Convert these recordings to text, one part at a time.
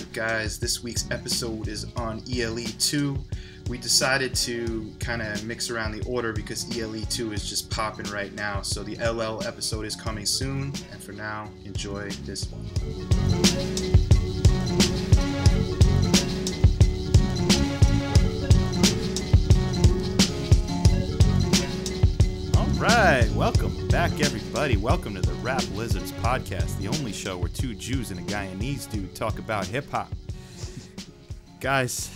Alright guys, this week's episode is on ELE 2. We decided to kind of mix around the order because ELE 2 is just popping right now. So the LL episode is coming soon, and for now, enjoy this one. Right, welcome back everybody. Welcome to the Theraplizards podcast, the only show where two Jews and a Guyanese dude talk about hip hop. Guys,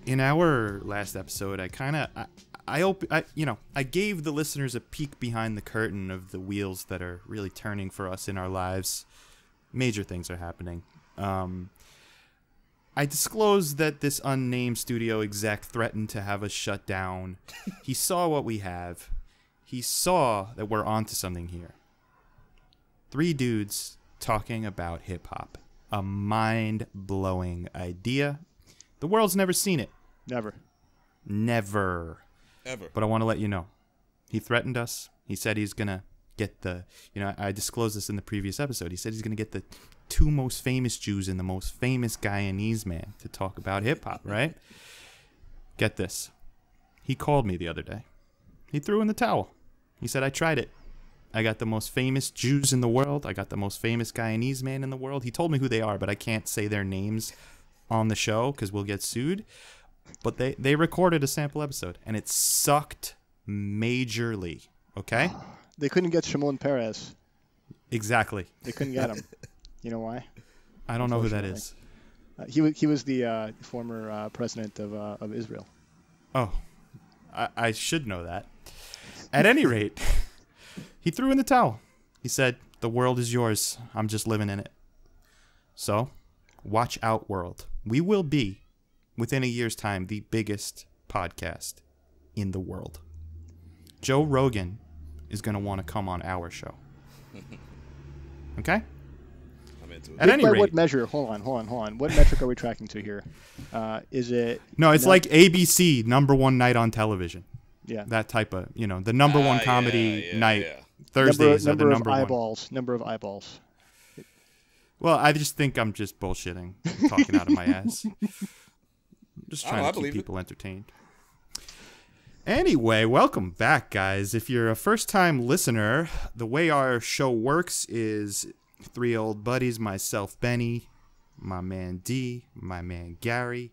in our last episode, I gave the listeners a peek behind the curtain of the wheels that are really turning for us in our lives. Major things are happening. I disclosed that this unnamed studio exec threatened to have us shut down. He saw what we have. He saw that we're onto something here. 3 dudes talking about hip-hop. A mind-blowing idea. The world's never seen it. Never. Ever. But I want to let you know. He threatened us. He said he's going to get I disclosed this in the previous episode. He said he's going to get the 2 most famous Jews and the most famous Guyanese man to talk about hip-hop, right? Get this. He called me the other day. He threw in the towel. He said, I tried it. I got the most famous Jews in the world. I got the most famous Guyanese man in the world. He told me who they are, but I can't say their names on the show because we'll get sued. But they recorded a sample episode, and it sucked majorly, okay? They couldn't get Shimon Peres. Exactly. They couldn't get him. You know why? I don't know who that is. He was the former president of Israel. Oh, I should know that. At any rate, he threw in the towel. He said, the world is yours. I'm just living in it. So, watch out, world. We will be, within a year's time, the biggest podcast in the world. Joe Rogan is going to want to come on our show. Okay? I'm into it. At any rate, what measure? Hold on. What metric are we tracking to here? Is it... No, it's like ABC, #1 night on television. Yeah. That type of, the #1 comedy night. Yeah. Thursdays are the number one. Number of eyeballs. Well, I just think I'm just bullshitting, talking out of my ass. I'm just trying to keep people entertained. Anyway, welcome back, guys. If you're a first-time listener, the way our show works is 3 old buddies, myself, Benny, my man D, my man Gary.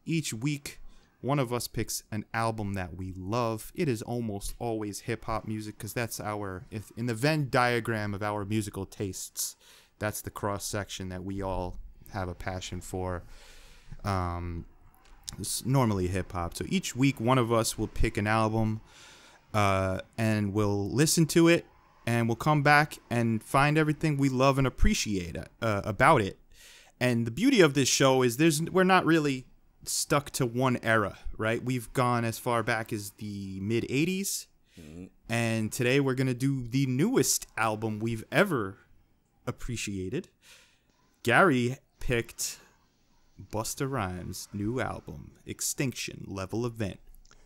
Each week, one of us picks an album that we love. It is almost always hip-hop music because that's in the Venn diagram of our musical tastes, that's the cross-section that we all have a passion for. It's normally hip-hop. So each week, one of us will pick an album and we'll listen to it, and we'll come back and find everything we love and appreciate about it. And the beauty of this show is we're not really stuck to one era, right? We've gone as far back as the mid-'80s, and today we're going to do the newest album we've ever appreciated. Gary picked Busta Rhymes' new album, Extinction Level Event.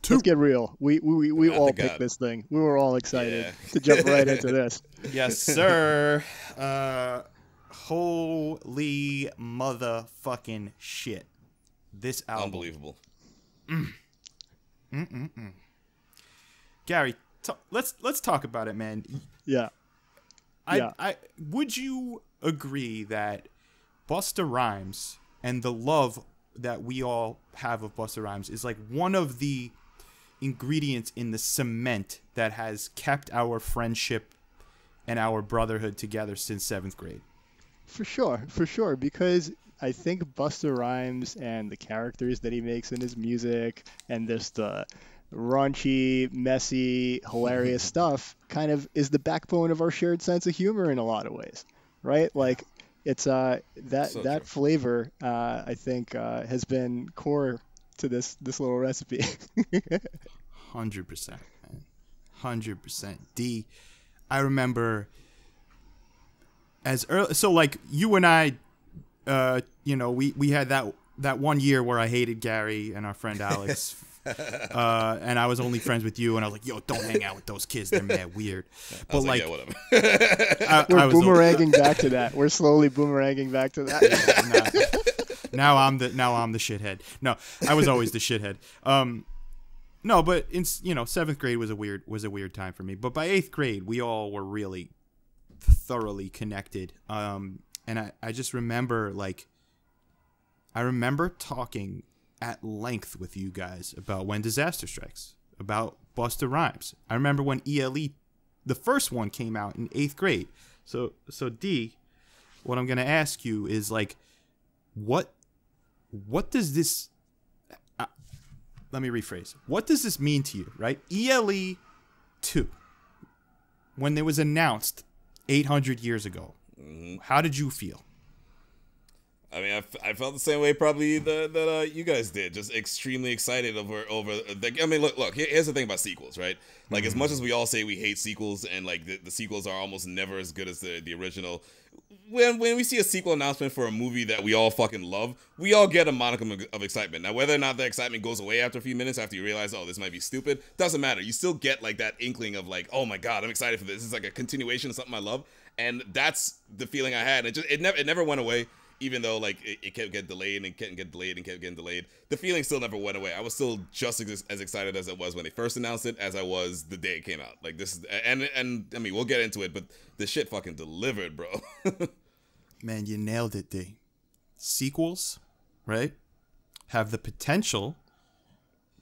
Let's get real. We all picked this thing. We were all excited to jump right into this. Yes, sir. Holy motherfucking shit. This album. Unbelievable. Gary, let's talk about it, man. Yeah. I would you agree that Busta Rhymes and the love that we all have of Busta Rhymes is like one of the ingredients in the cement that has kept our friendship and our brotherhood together since 7th grade? For sure, because I think Busta Rhymes and the characters that he makes in his music and just the raunchy, messy, hilarious stuff kind of is the backbone of our shared sense of humor in a lot of ways, right? Like it's that flavor I think has been core to this little recipe. 100%, man. 100%. D, I remember as early, so like you and I, we had that one year where I hated Gary and our friend Alex And I was only friends with you, and I was like, yo, don't hang out with those kids. They're mad weird. But like, yeah, whatever. We're boomeranging back to that. We're slowly boomeranging back to that. Now I'm the shithead. No, I was always the shithead. No, but in seventh grade was a weird time for me. But by eighth grade, we all were really thoroughly connected. And I just remember I remember talking at length with you guys about When Disaster Strikes, about Busta Rhymes. I remember when ELE, the first one, came out in eighth grade. So D, what I'm gonna ask you is what does this? Let me rephrase. What does this mean to you, right? ELE 2, when it was announced 800 years ago, how did you feel? I mean, I felt the same way probably that you guys did. Just extremely excited over. I mean, look. Here's the thing about sequels, right? Like, as much as we all say we hate sequels, and the sequels are almost never as good as the original. When we see a sequel announcement for a movie that we all fucking love, we all get a modicum of excitement. Now, whether or not the excitement goes away after a few minutes, after you realize, oh, this might be stupid, doesn't matter. You still get that inkling of oh my god, I'm excited for this. This is like a continuation of something I love, and that's the feeling I had. It never went away. Even though it kept getting delayed and kept getting delayed, the feeling still never went away. I was still just as excited as I was when they first announced it as I was the day it came out. And I mean, we'll get into it, but the shit fucking delivered, bro. Man, you nailed it, D. Sequels, right, have the potential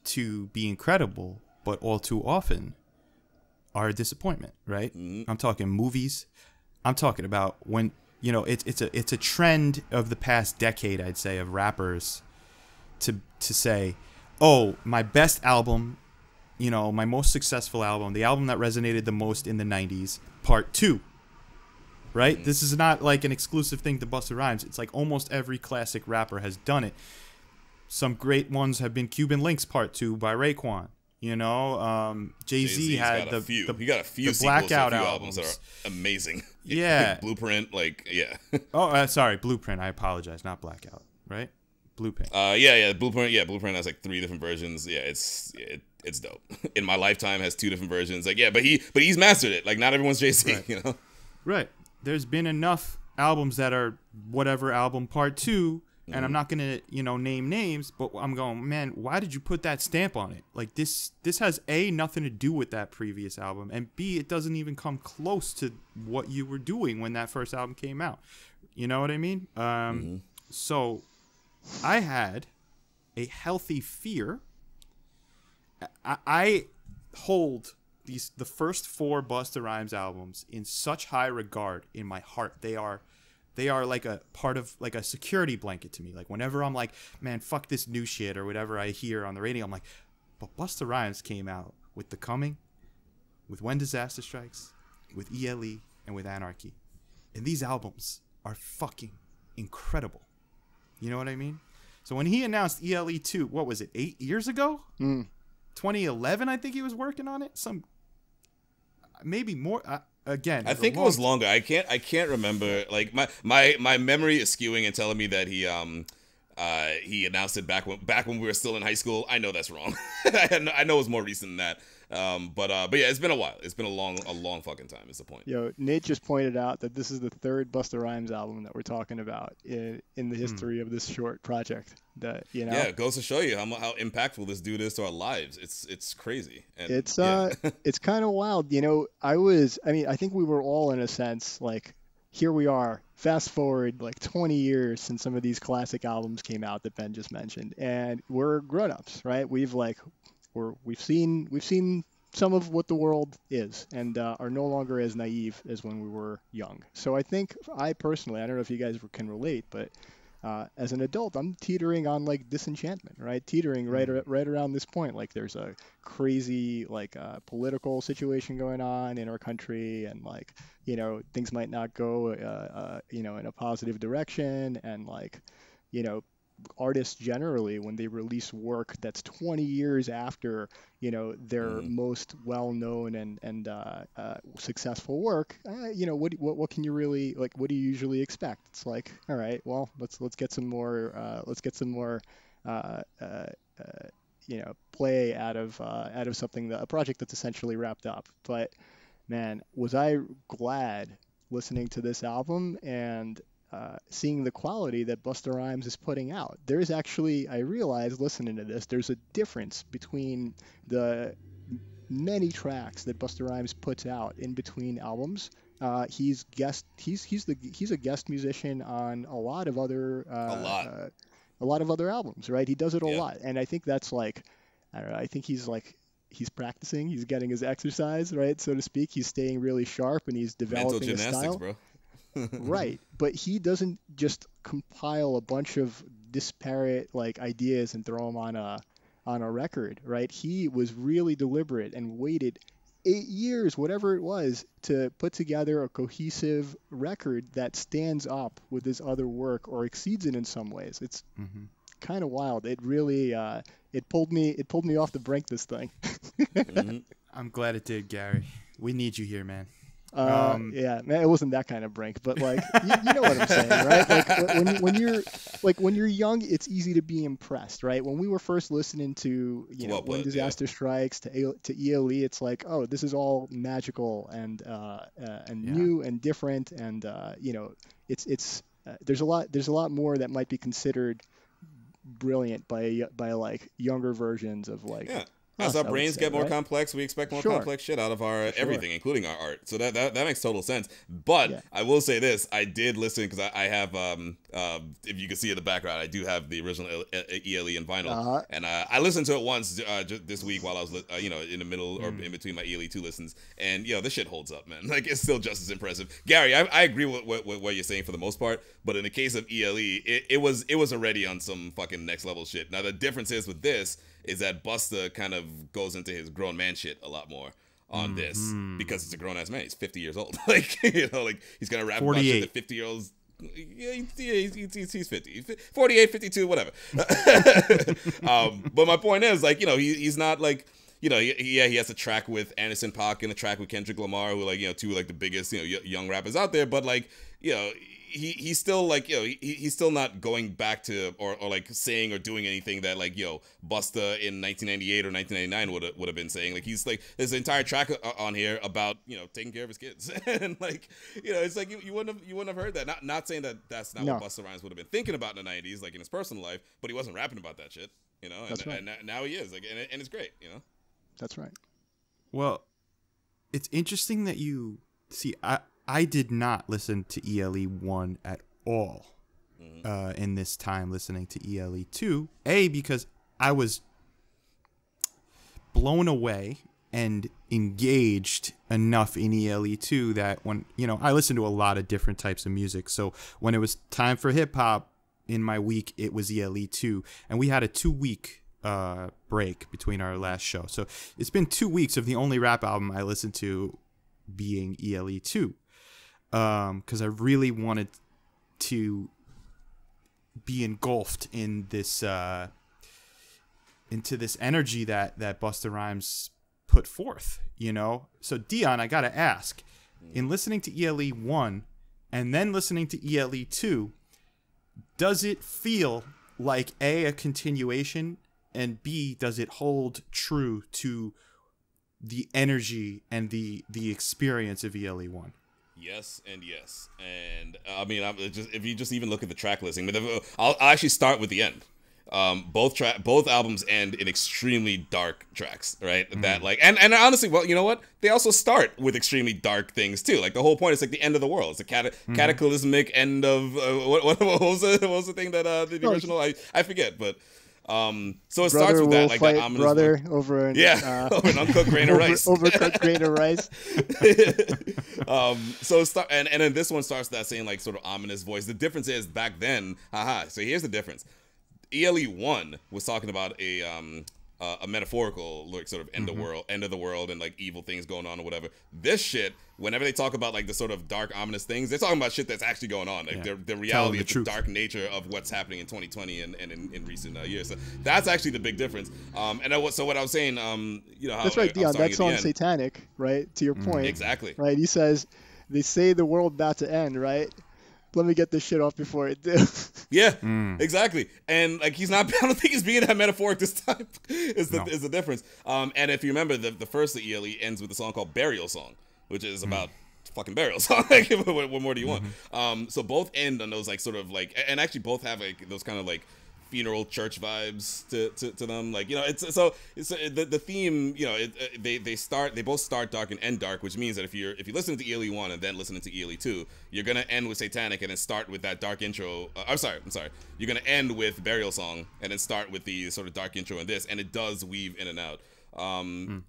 to be incredible, but all too often are a disappointment, right? I'm talking movies. I'm talking about when. It's a trend of the past decade, I'd say, of rappers to say, oh, my best album, my most successful album, the album that resonated the most in the 90s, part 2, right? This is not an exclusive thing to Busta Rhymes. It's almost every classic rapper has done it. Some great ones have been Cuban Links Part 2 by Raekwon. Jay-Z had the few Blackout albums that are amazing. Yeah. Blueprint, Oh, sorry, Blueprint. I apologize, not Blackout, right? Blueprint. Blueprint. Yeah, Blueprint has 3 different versions. Yeah, it's dope. In My Lifetime has 2 different versions. But he's mastered it. Not everyone's Jay-Z, right. Right. There's been enough albums that are whatever album part 2. And I'm not gonna, name names, but I'm going, man, why did you put that stamp on it? This has A, nothing to do with that previous album, and B, it doesn't even come close to what you were doing when that first album came out. You know what I mean? So I had a healthy fear. I hold the first 4 Busta Rhymes albums in such high regard in my heart. They are like a part of a security blanket to me. Whenever I'm man, fuck this new shit or whatever I hear on the radio, I'm but Busta Rhymes came out with The Coming, with When Disaster Strikes, with ELE, and with Anarchy. And these albums are fucking incredible. You know what I mean? So when he announced ELE 2, what was it, 8 years ago? 2011, I think he was working on it. Maybe more. Again, I think it was longer. I can't remember. My memory is skewing and telling me that he announced it back when we were still in high school. I know that's wrong. I know it was more recent than that. But yeah, it's been a while. It's been a long fucking time. Is the point? Nate just pointed out that this is the 3rd Busta Rhymes album that we're talking about in the history of this short project. Yeah, it goes to show you how impactful this dude is to our lives. It's crazy. And, it's it's kind of wild. I think we were all in a sense here we are. Fast forward 20 years since some of these classic albums came out that Ben just mentioned, and we're grown-ups, right? We've seen some of what the world is and are no longer as naive as when we were young. So I think I personally, I don't know if you guys can relate, but as an adult, I'm teetering on disenchantment, right? Teetering right around this point. There's a crazy political situation going on in our country, and things might not go in a positive direction, and artists generally, when they release work that's 20 years after their most well-known and successful work, what can you really what do you usually expect? It's all right, well, let's get some more play out of something, a project that's essentially wrapped up. But man, was I glad listening to this album and seeing the quality that Busta Rhymes is putting out. There's actually, I realized listening to this, there's a difference between the many tracks that Busta Rhymes puts out in between albums. He's a guest musician on a lot of other albums, right? He does it a lot, and I think that's like, I don't know. I think he's practicing. He's getting his exercise, right, so to speak. He's staying really sharp, and he's developing a style. Bro. Right, but he doesn't just compile a bunch of disparate like ideas and throw them on a record, right? He was really deliberate and waited 8 years, whatever it was, to put together a cohesive record that stands up with his other work or exceeds it in some ways. It's kind of wild. It really it pulled me off the brink, this thing. I'm glad it did, Gary. We need you here, man. Yeah, man, it wasn't that kind of brink, but like you know what I'm saying, right? Like when you're young, it's easy to be impressed, right? When we were first listening to When Disaster Strikes to ELE, it's like, oh, this is all magical and new and different, and it's there's a lot more that might be considered brilliant by like younger versions of like. Yeah. As our brains get more complex, we expect more complex shit out of our everything, including our art. So that makes total sense. But I will say this: I did listen because I have, if you can see in the background, I do have the original ELE in vinyl, and I listened to it once just this week while I was, in the middle or in between my ELE 2 listens, and this shit holds up, man. Like it's still just as impressive. Gary, I agree with what you're saying for the most part, but in the case of ELE, it was already on some fucking next level shit. Now the difference is with this is that Busta kind of goes into his grown man shit a lot more on this because it's a grown ass man. He's 50 years old. Like he's gonna rap 48. About shit that 50-year-olds. Yeah, he's 50, 48, 52, whatever. But my point is, like, he's not like, he has a track with Anderson .Paak and a track with Kendrick Lamar, who like, two like the biggest, young rappers out there. But like, he's still like, he's still not going back to or like saying or doing anything that like, Busta in 1998 or 1999 would have been saying. Like he's like, there's an entire track on here about, taking care of his kids, and like, it's like you wouldn't have heard that. Not saying that that's not what Busta Rhymes would have been thinking about in the 90s, like in his personal life, but he wasn't rapping about that shit, and now he is, like, and it's great, That's right. Well, it's interesting that you see. I did not listen to ELE 1 at all in this time listening to ELE 2. Because I was blown away and engaged enough in ELE 2 that when, I listened to a lot of different types of music. So when it was time for hip hop in my week, it was ELE 2. And we had a 2-week break between our last show. So it's been 2 weeks of the only rap album I listened to being ELE 2. Because I really wanted to be engulfed in this into this energy that Busta Rhymes put forth, So Dion, I gotta ask, in listening to ELE 1 and then listening to ELE 2, does it feel like a continuation, and B, does it hold true to the energy and the experience of ELE 1? Yes and yes, and I mean, if you just even look at the track listing, I'll actually start with the end. Both albums end in extremely dark tracks, right? That like, and honestly, well, you know what? They also start with extremely dark things too. Like the whole point is like the end of the world. It's a cataclysmic end of what was the thing that the original I forget, but. So it starts with that, like that ominous brother over an over an uncooked grain of rice. Overcooked grain of rice. So and then this one starts that same like sort of ominous voice. The difference is back then, so here's the difference. ELE 1 was talking about a metaphorical like sort of end of the world and like evil things going on or whatever. This shit, whenever they talk about like the sort of dark ominous things, they're talking about shit that's actually going on, like the reality of the dark nature of what's happening in 2020 and in recent years. So that's actually the big difference. So what I was saying, how that's right, Dion. That song's satanic, right? To your point, exactly. Right? He says, "They say the world about to end, right? Let me get this shit off before it do." Yeah, exactly. And like I don't think he's being that metaphoric this time. is the difference. And if you remember, the first ELE ends with a song called "Burial Song," which is about fucking Burial song. Like, what more do you want? So both end on those like sort of like, and actually both have like those kind of like funeral church vibes to them. Like, you know, it's the theme, you know, they both start dark and end dark, which means that if you listen to ELE 1 and then listening to ELE 2, you're gonna end with Satanic and then start with that dark intro. I'm sorry, you're gonna end with Burial Song and then start with the sort of dark intro in this, and it does weave in and out.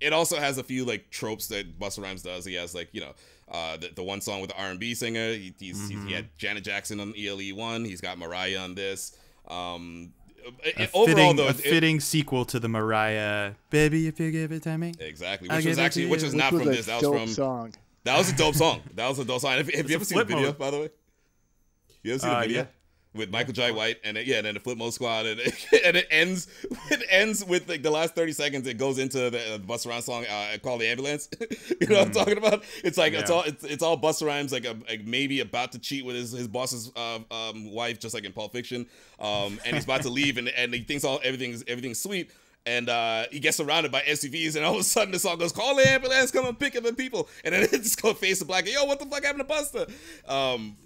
It also has a few like tropes that Busta Rhymes does. He has like, you know, the one song with the R&B singer. He had Janet Jackson on ELE 1. He's got Mariah on this. A fitting sequel to the Mariah "Baby If You Give It to Me." Exactly, which was not from this. That was from song. That was a dope song. Have you ever seen the video? By the way, you ever seen the video with Michael Jai White and then the Flip Mode Squad and it ends with like the last 30 seconds. It goes into the Busta Rhymes song "Call the Ambulance." You know what I'm talking about? It's like it's all Busta Rhymes like maybe about to cheat with his boss's wife, just like in Pulp Fiction, and he's about to leave and he thinks everything's sweet. And he gets surrounded by SUVs, and all of a sudden the song goes, "Call the ambulance, come and pick up the people." And then it just goes face to black. Yo, what the fuck happened to Busta?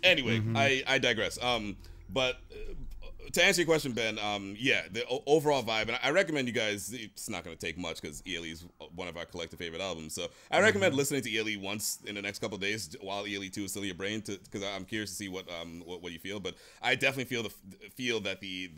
Anyway, I digress. But to answer your question, Ben, the overall vibe, and I recommend you guys, it's not going to take much because ELE is one of our collective favorite albums. So I recommend listening to ELE once in the next couple of days while ELE 2 is still in your brain, because I'm curious to see what you feel. But I definitely feel that the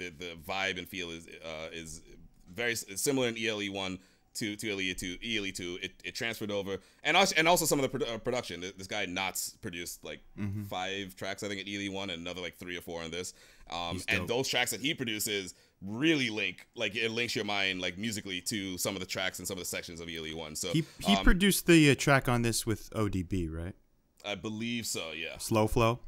vibe and feel is very similar in ELE 1 to ELE 2. It transferred over, and also some of the production. This guy Knott's produced like 5 tracks, I think, at ELE 1, and another like 3 or 4 on this. And those tracks that he produces really it links your mind like musically to some of the tracks and some of the sections of ELE 1. So he produced the track on this with ODB, right? I believe so. Yeah. Slow Flow.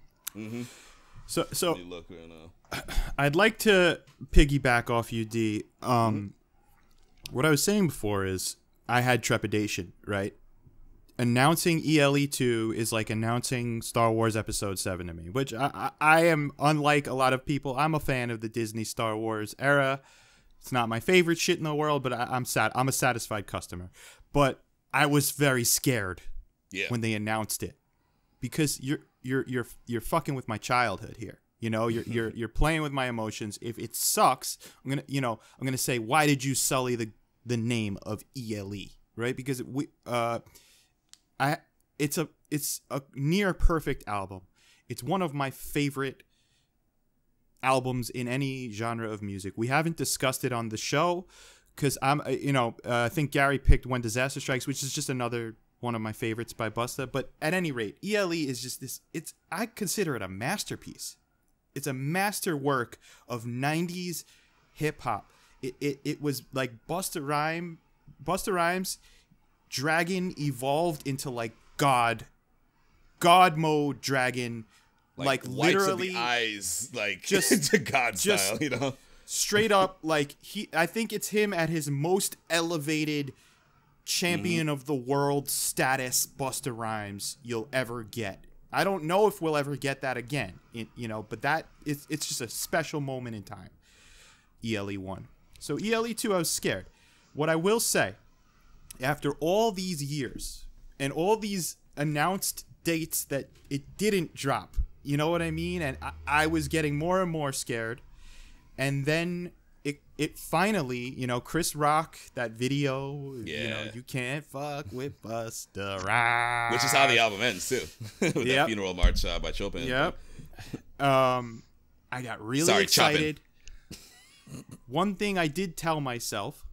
So let me look right now. I'd like to piggyback off you, D. What I was saying before is I had trepidation, right? Announcing ELE 2 is like announcing Star Wars Episode 7 to me, which I am, unlike a lot of people, I'm a fan of the Disney Star Wars era. It's not my favorite shit in the world, but I'm a satisfied customer. But I was very scared when they announced it, because you're fucking with my childhood here. You know, you're playing with my emotions. If it sucks, I'm gonna say, why did you sully the name of ELE, right? Because it's a near perfect album. It's one of my favorite albums in any genre of music. We haven't discussed it on the show because I think Gary picked When Disaster Strikes, which is just another one of my favorites by Busta. But at any rate, ELE is just this. I consider it a masterpiece. It's a masterwork of 90s hip hop. It was like Busta Rhymes Dragon evolved into like God mode Dragon, like literally the eyes, like just to God style, you know, straight up. Like I think it's him at his most elevated champion of the world status Busta Rhymes you'll ever get. I don't know if we'll ever get that again, but it's just a special moment in time. ELE 1. So ELE 2, I was scared. What I will say, after all these years and all these announced dates that it didn't drop, you know what I mean? And I was getting more and more scared. And then it finally, Chris Rock, that video, you can't fuck with Busta Rhymes. Which is how the album ends, too. With that funeral march by Chopin. Yep. I got really excited. One thing I did tell myself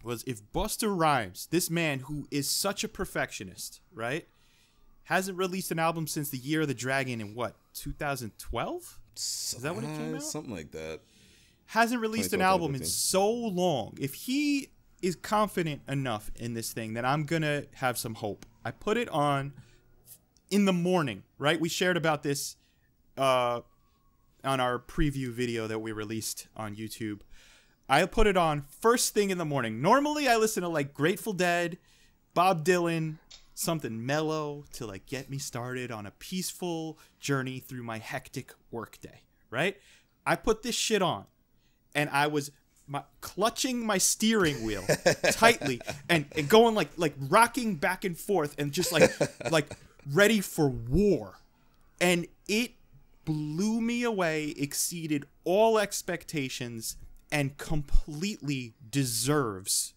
was, if Busta Rhymes, this man who is such a perfectionist, right, hasn't released an album since the Year of the Dragon in 2012? Is that when it came out? Something like that. Hasn't released an album in so long. If he is confident enough in this thing, then I'm going to have some hope. I put it on in the morning, right? We shared about this on our preview video that we released on YouTube. I put it on first thing in the morning. Normally I listen to like Grateful Dead, Bob Dylan, something mellow to like get me started on a peaceful journey through my hectic workday, right? I put this shit on, and I was clutching my steering wheel tightly and going like rocking back and forth, and just like ready for war. And it blew me away, exceeded all expectations, and completely deserves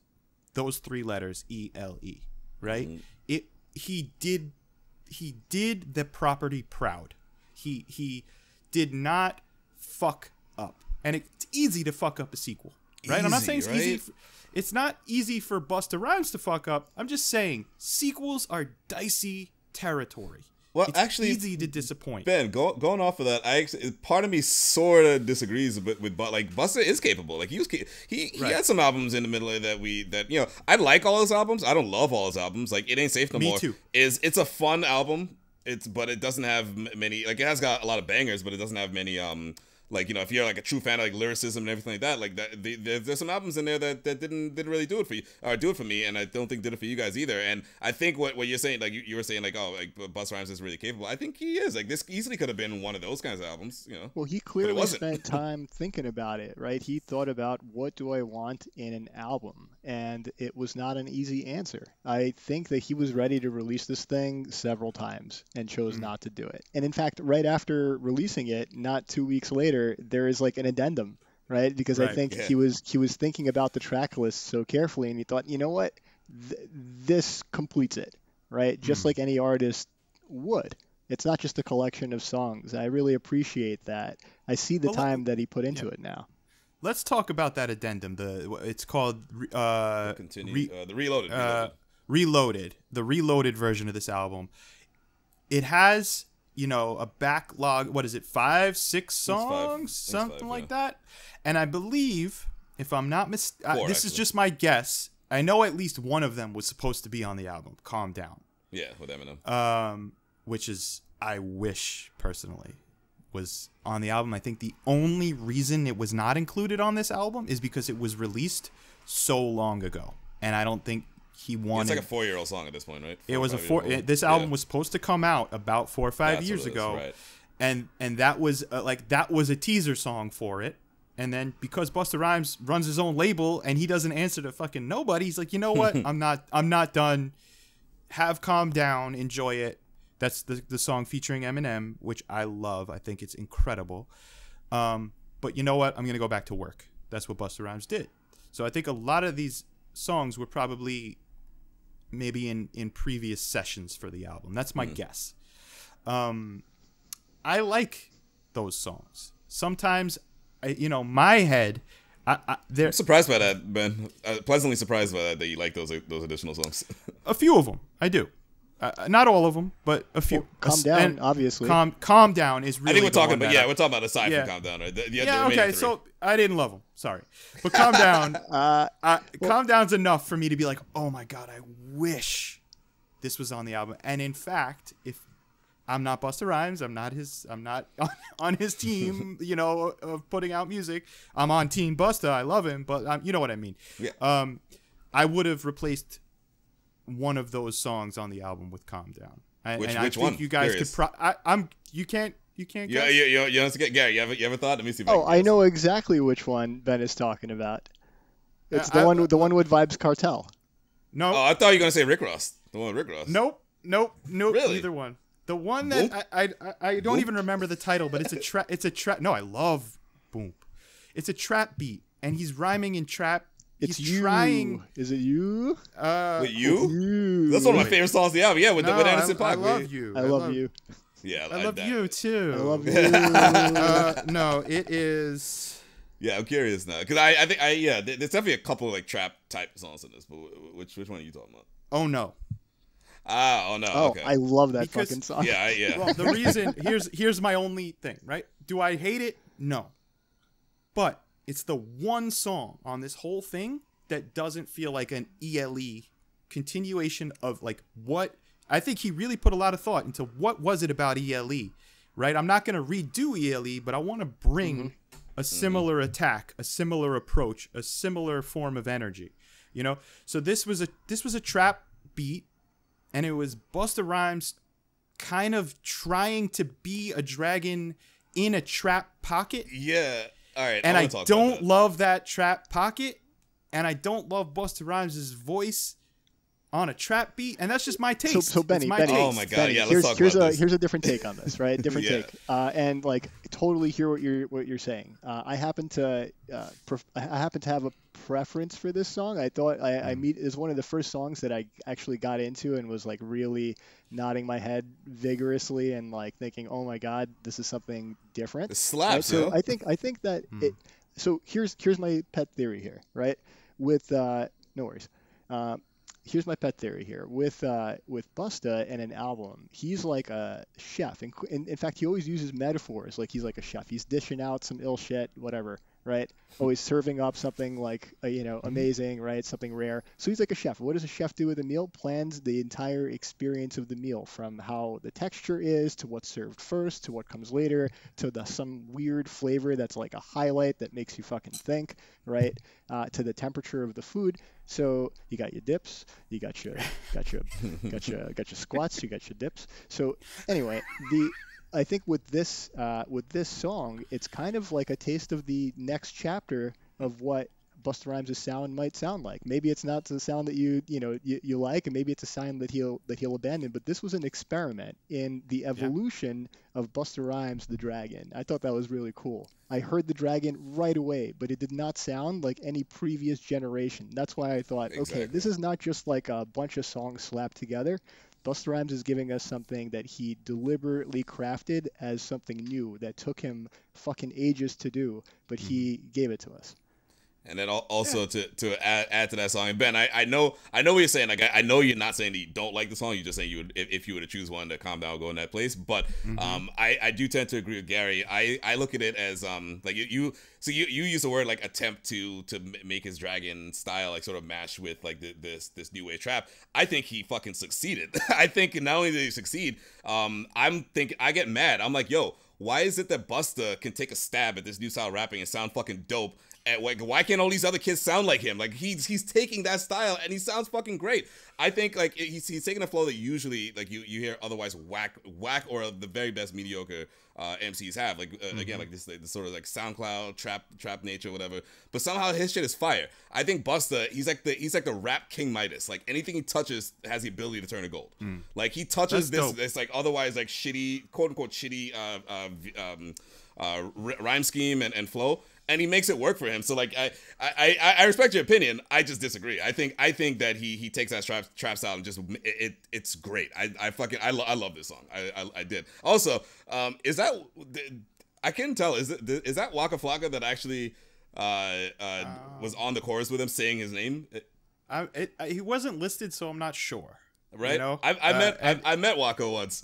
those 3 letters, ELE, right? Mm-hmm. He did the property proud. He did not fuck up. And it's easy to fuck up a sequel, right? I'm not saying it's easy. It's not easy for Busta Rhymes to fuck up. I'm just saying sequels are dicey territory. Well, it's actually, easy to disappoint. Ben, going off of that, part of me sort of disagrees a bit with, like, Busta is capable. Like, he had some albums in the middle of that I like all his albums. I don't love all his albums. Like, It Ain't Safe No More. Me too. It's a fun album. But it doesn't have many, like, it has got a lot of bangers, but it doesn't have many like, if you're like a true fan of like lyricism and everything like that, like that, there's some albums in there that didn't really do it for you, or do it for me, and I don't think did it for you guys either. And I think what you're saying, like you were saying, like, oh, like Busta Rhymes is really capable. I think he is. Like, this easily could have been one of those kinds of albums, Well, he clearly spent time thinking about it, right? He thought about, what do I want in an album, and it was not an easy answer. I think that he was ready to release this thing several times and chose not to do it. And in fact, right after releasing it, not 2 weeks later, there is like an addendum, right? Because I think he was thinking about the track list so carefully, and he thought, you know what, this completes it, right? Just like any artist would. It's not just a collection of songs. I really appreciate that. I see the time that he put into it now. Let's talk about that addendum. It's called the Reloaded, the reloaded version of this album. It has, a backlog. What is it? 5, 6 songs, something like that. And I believe, if I'm not mistaken, this is just my guess. I know at least one of them was supposed to be on the album. Calm Down. Yeah, with Eminem. Which is, I wish personally, was on the album. I think the only reason it was not included on this album is because it was released so long ago, and I don't think he wanted. It's like a 4-year-old song at this point, right? It was this album was supposed to come out about 4 or 5 years ago, right. and that was that was a teaser song for it. And then because Busta Rhymes runs his own label and he doesn't answer to fucking nobody, he's like, you know what? I'm not done. Have Calm Down, enjoy it. That's the song featuring Eminem, which I love. I think it's incredible. But you know what? I'm gonna go back to work. That's what Busta Rhymes did. So I think a lot of these songs were probably maybe in previous sessions for the album. That's my guess. I like those songs. Sometimes, my head. I'm surprised by that, Ben. Pleasantly surprised by that you like those additional songs. A few of them, I do. Not all of them, but a few. Well, Calm Down, obviously. Calm Down is really. I think we're talking about we're talking about aside from Calm Down, right? Okay. So I didn't love them. Sorry, but Calm Down. Calm Down's enough for me to be like, oh my god, I wish this was on the album. And in fact, if I'm not Busta Rhymes, I'm not on his team, of putting out music. I'm on Team Busta. I love him, but you know what I mean. Yeah. I would have replaced one of those songs on the album with Calm Down. Which one? You guys could you can't Yeah, you have to get Gary. You ever thought? Let me see. I know exactly which one Ben is talking about. It's the one with Vibes Cartel. No. Oh, I thought you were gonna say Rick Ross. The one with Rick Ross. Nope. Really? Either one. The one that I don't even remember the title, but it's a trap. No, I love Boomp. It's a trap beat, and he's rhyming in trap. It's trying. Is it you? With you? That's one of my favorite songs of the album. Yeah, with Anderson .Paak. I love you. I love you. Yeah, I love you too. I love you. No, it is. Yeah, I'm curious now because I think there's definitely a couple of like trap type songs in this, but which one are you talking about? Oh no. Oh no. Oh, okay. I love that fucking song. Yeah. Well, the reason here's my only thing, right? Do I hate it? No. But it's the one song on this whole thing that doesn't feel like an ELE continuation of like what I think he really put a lot of thought into what was it about ELE, right? I'm not going to redo ELE, but I want to bring a similar attack, a similar approach, a similar form of energy, So this was a trap beat, and it was Busta Rhymes kind of trying to be a dragon in a trap pocket. Yeah. All right. And I don't love that trap pocket, and I don't love Busta Rhymes' voice on a trap beat, and that's just my taste. So Benny, Benny, Oh my God, Benny, yeah, let's talk about this. Here's a different take on this, right? Different Yeah. take, and like totally hear what you're saying. I happen to have a preference for this song. I thought it's one of the first songs that I actually got into and was like really nodding my head vigorously and like thinking, oh my God, this is something different. It slaps, right? So yo. I think that it. So here's my pet theory here, right? With no worries. Here's my pet theory here with Busta and an album. He's like a chef, and in fact, he always uses metaphors like he's like a chef. He's dishing out some ill shit, whatever, right? Always serving up something like amazing, right? Something rare. So he's like a chef. What does a chef do with a meal? Plans the entire experience of the meal, from how the texture is to what's served first to what comes later to some weird flavor that's like a highlight that makes you fucking think, right? To the temperature of the food. So you got your dips, you got your squats, you got your dips. So anyway, I think with this song, it's kind of like a taste of the next chapter of what Busta Rhymes' sound might sound like. Maybe it's not the sound that you like, and maybe it's a sound that he'll abandon. But this was an experiment in the evolution of Busta Rhymes, the Dragon. I thought that was really cool. I heard the Dragon right away, but it did not sound like any previous generation. That's why I thought, okay, this is not just like a bunch of songs slapped together. Busta Rhymes is giving us something that he deliberately crafted as something new that took him fucking ages to do, but he gave it to us. And then also to add to that song, and Ben, I know what you're saying. Like I know you're not saying that you don't like the song. You're just saying you would, if you were to choose one to calm down, go in that place. But I do tend to agree with Gary. I look at it as like you use the word like attempt to make his Dragon style like sort of match with like this new wave trap. I think he fucking succeeded. I think not only did he succeed, I get mad. I'm like, yo, why is it that Busta can take a stab at this new style rapping and sound fucking dope? And why can't all these other kids sound like him? Like he's taking that style and he sounds fucking great. I think like he's taking a flow that usually like you hear otherwise whack or the very best mediocre MCs have. Like again, like this sort of like SoundCloud trap nature, whatever. But somehow his shit is fire. I think Busta, he's like the rap King Midas. Like anything he touches has the ability to turn to gold. Like he touches this like otherwise like shitty, quote unquote shitty rhyme scheme and flow, and he makes it work for him. So like I respect your opinion. I just disagree. I think that he takes that trap style and just it's great. I love this song. I did. Also, is that I couldn't tell. Is that Waka Flocka that actually was on the chorus with him saying his name? He wasn't listed, so I'm not sure. Right. You know? I met Waka once.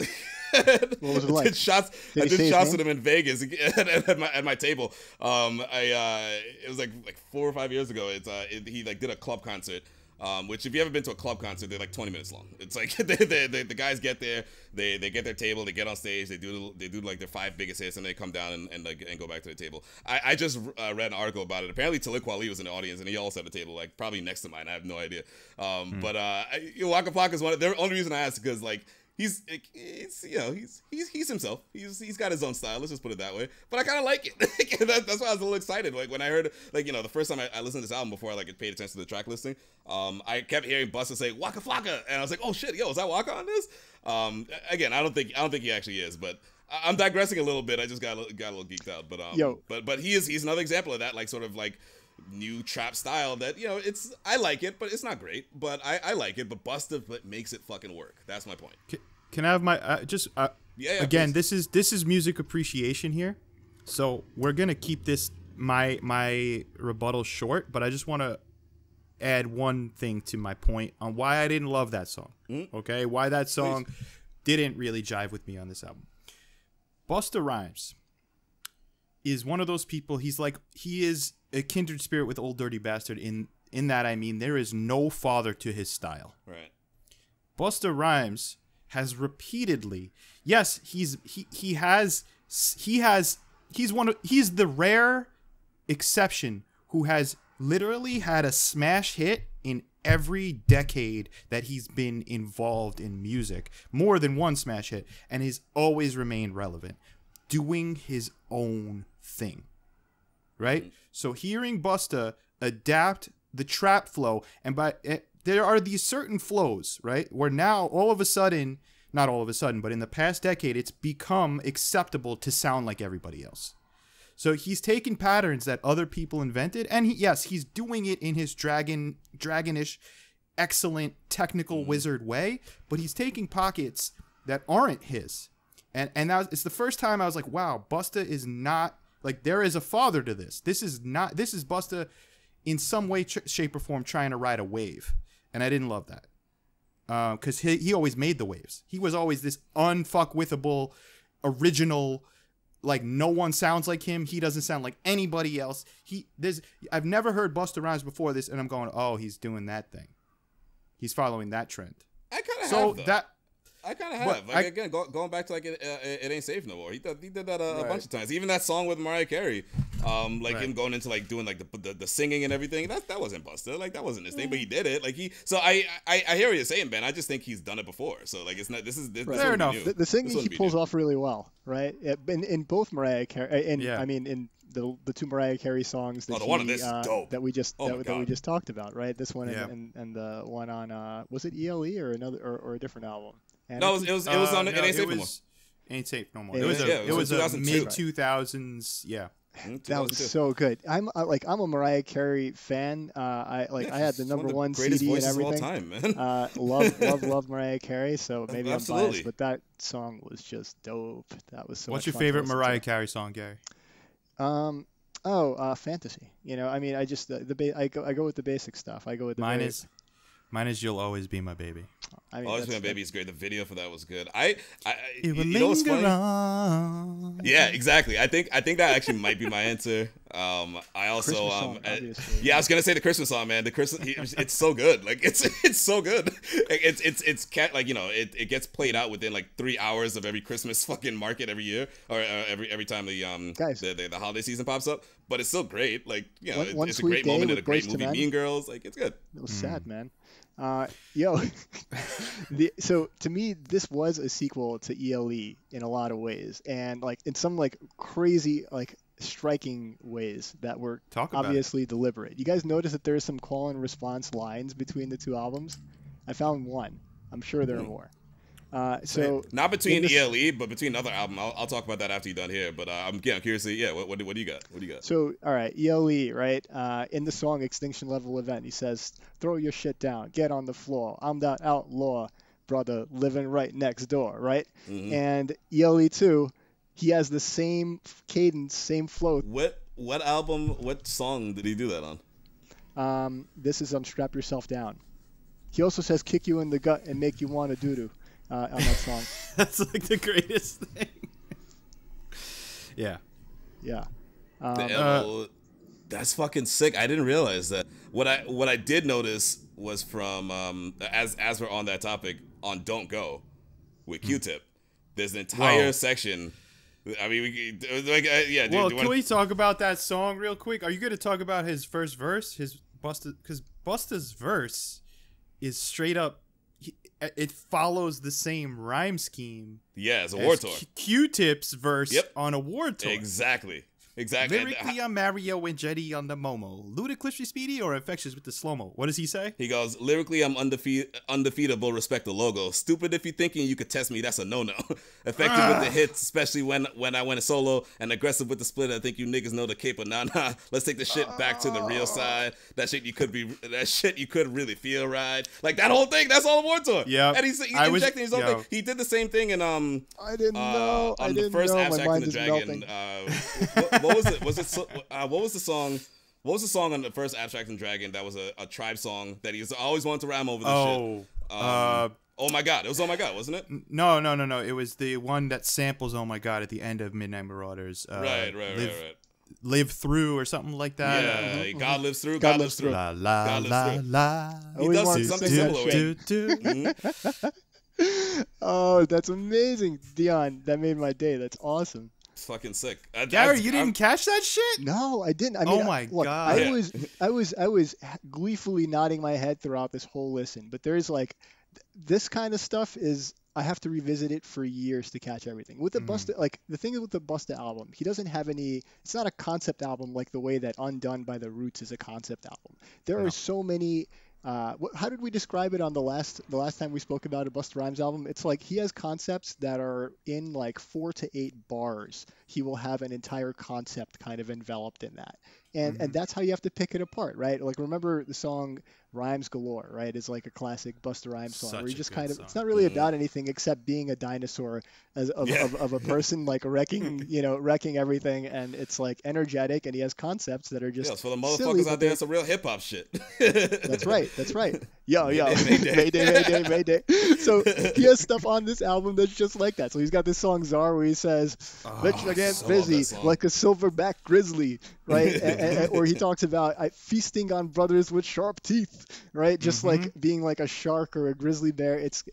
What was it like? I did shots with him in Vegas at my table. It was like 4 or 5 years ago. He like did a club concert. Which if you ever been to a club concert, they're like 20 minutes long. It's like the guys get there, they get their table, they get on stage, they do like their 5 biggest hits, and they come down and go back to the table. I just read an article about it. Apparently Talib Kweli was in the audience, and he also had a table like probably next to mine. I have no idea. But Waka Flocka is the only reason I asked because like. He's himself. He's got his own style. Let's just put it that way. But I kind of like it. That's why I was a little excited. Like when I heard, like the first time I listened to this album before I like paid attention to the track listing, I kept hearing Busta say Waka Flocka, and I was like, oh shit, yo, is that Waka on this? Again, I don't think he actually is, but I'm digressing a little bit. I just got a little geeked out. But but he's another example of that, like sort of like new trap style that I like it, but it's not great. But I like it. But Busta makes it fucking work. That's my point. Can I have my again? Please. This is music appreciation here, so we're gonna keep this my rebuttal short. But I just want to add one thing to my point on why I didn't love that song. Okay, why that song didn't really jive with me on this album. Busta Rhymes is one of those people. He is a kindred spirit with Old Dirty Bastard in that, I mean, there is no father to his style. Right. Busta Rhymes has repeatedly, yes, he's the rare exception who has literally had a smash hit in every decade that he's been involved in music, more than one smash hit, and he's always remained relevant, doing his own thing. Right? So hearing Busta adapt the trap flow, and there are these certain flows, right? Where now all of a sudden, not all of a sudden, but in the past decade, it's become acceptable to sound like everybody else. So he's taking patterns that other people invented, and he's doing it in his dragonish, excellent technical wizard way, but he's taking pockets that aren't his. And it's the first time I was like, wow, Busta is not, like, there is a father to this. This is Busta in some way, shape, or form trying to ride a wave. And I didn't love that. Because he always made the waves. He was always this unfuckwithable, original, like, no one sounds like him. He doesn't sound like anybody else. I've never heard Busta Rhymes before this, and I'm going, oh, he's doing that thing. He's following that trend. I kind of so have, that. I kind of have. Like, again, going back to, like, it ain't safe no more. He did that a bunch of times. Even that song with Mariah Carey, him going into, like, doing, like, the singing and everything. That wasn't Busta. Like, that wasn't his thing, but he did it. Like, so I hear what you're saying, Ben. I just think he's done it before. So, like, it's not. This fair enough. The singing he pulls off really well, right? In both Mariah Carey, I mean, in the two Mariah Carey songs that one of this is dope. that we just talked about, right? This one and the one on was it ELE or another or a different album? And no, it was on. It ain't safe no more. Ain't safe no more. It was a 2002. mid 2000s. Yeah. That was so good. I'm a Mariah Carey fan. I had the number one CD and everything. Of all time, man. Love Mariah Carey. So maybe Absolutely. I'm biased, but that song was just dope. That was so. What's much your fun favorite to listen Mariah to. Carey song, Gary? Fantasy. You know, I mean, I just I go with the basic stuff. I go with the Mine is You'll Always Be My Baby. I mean, Always Be My Baby is great. The video for that was good. You know what's funny? on. Yeah, exactly. I think that actually might be my answer. I also song, yeah, I was gonna say the Christmas song, man. The Christmas, it's so good. Like it's so good. Like, you know, it gets played out within like 3 hours of every Christmas fucking market every year, or every time the the holiday season pops up. But it's still great. Like, you know, it's a great moment in a great movie. Mean Girls, like, it's good. It was sad, man. So to me, this was a sequel to ELE in a lot of ways, and like in some like crazy, like striking ways that were obviously deliberate. You guys notice that there's some call and response lines between the two albums? I found one. I'm sure there are more. So not between ELE, but between another album. I'll talk about that after you're done here. But I'm curious. What do you got? What do you got? So all right, ELE, right? In the song Extinction Level Event, he says, "Throw your shit down, get on the floor. I'm that outlaw, brother, living right next door." Right? Mm-hmm. And ELE 2, he has the same cadence, same flow. What album? What song did he do that on? This is Strap Yourself Down. He also says, "Kick you in the gut and make you want to doo-doo." On that song. That's like the greatest thing. Yeah. That's fucking sick. I didn't realize that. What I did notice was from as we're on that topic, on Don't Go with Q-Tip. There's an entire section. I mean, yeah. Well, can we talk about that song real quick? Are you going to talk about his first verse, his Busta? Because Busta's verse is straight up. It follows the same rhyme scheme. Yeah, it's a war tour. Q-Tip's verse on a war tour. Exactly. Lyrically, I'm Mario and Jetty on the Momo. Ludicrously speedy or infectious with the slow-mo. What does he say? He goes, lyrically, I'm undefeatable, respect the logo. Stupid if you're thinking you could test me, that's a no-no. Effective with the hits, especially when I went solo, and aggressive with the split. I think you niggas know the caper. Nah, let's take the shit back to the real side. That shit you could really feel right. Like that whole thing, that's all a war tour. Yeah. And he's injecting his own thing. He did the same thing in I didn't know. On the first Abstract and the Dragon. What was it? What was the song? What was the song on the first Abstract and Dragon that was a tribe song that he's always wanted to rhyme over the shit? Oh my God! It was Oh My God, wasn't it? No. It was the one that samples Oh My God at the end of Midnight Marauders. Right. Live Through or something like that. Yeah, God lives through. God lives through. La la la la. He does something similar. Oh, that's amazing, Dion. That made my day. That's awesome. It's fucking sick. Gary, you didn't catch that shit? No, I didn't. I mean, oh my God. I was gleefully nodding my head throughout this whole listen, but there's like this kind of stuff is I have to revisit it for years to catch everything. With the Busta, like the thing is with the Busta album, he doesn't have any. It's not a concept album like the way that Undone by the Roots is a concept album. There are so many how did we describe it on the last time we spoke about a Busta Rhymes album? It's like he has concepts that are in like 4 to 8 bars. He will have an entire concept kind of enveloped in that, and that's how you have to pick it apart, right? Like remember the song Rhymes Galore, right? Is like a classic Busta Rhymes song where he just kind of it's not really about anything except being a dinosaur of a person like wrecking everything, and it's like energetic, and he has concepts that are just for the motherfuckers silly, out there, it's a real hip hop shit. That's right. Yo, Mayday. So he has stuff on this album that's just like that. So he's got this song Czar where he says, "Bitch, I get busy like a silverback grizzly," right? Or he talks about feasting on brothers with sharp teeth, right? Just like being like a shark or a grizzly bear. It's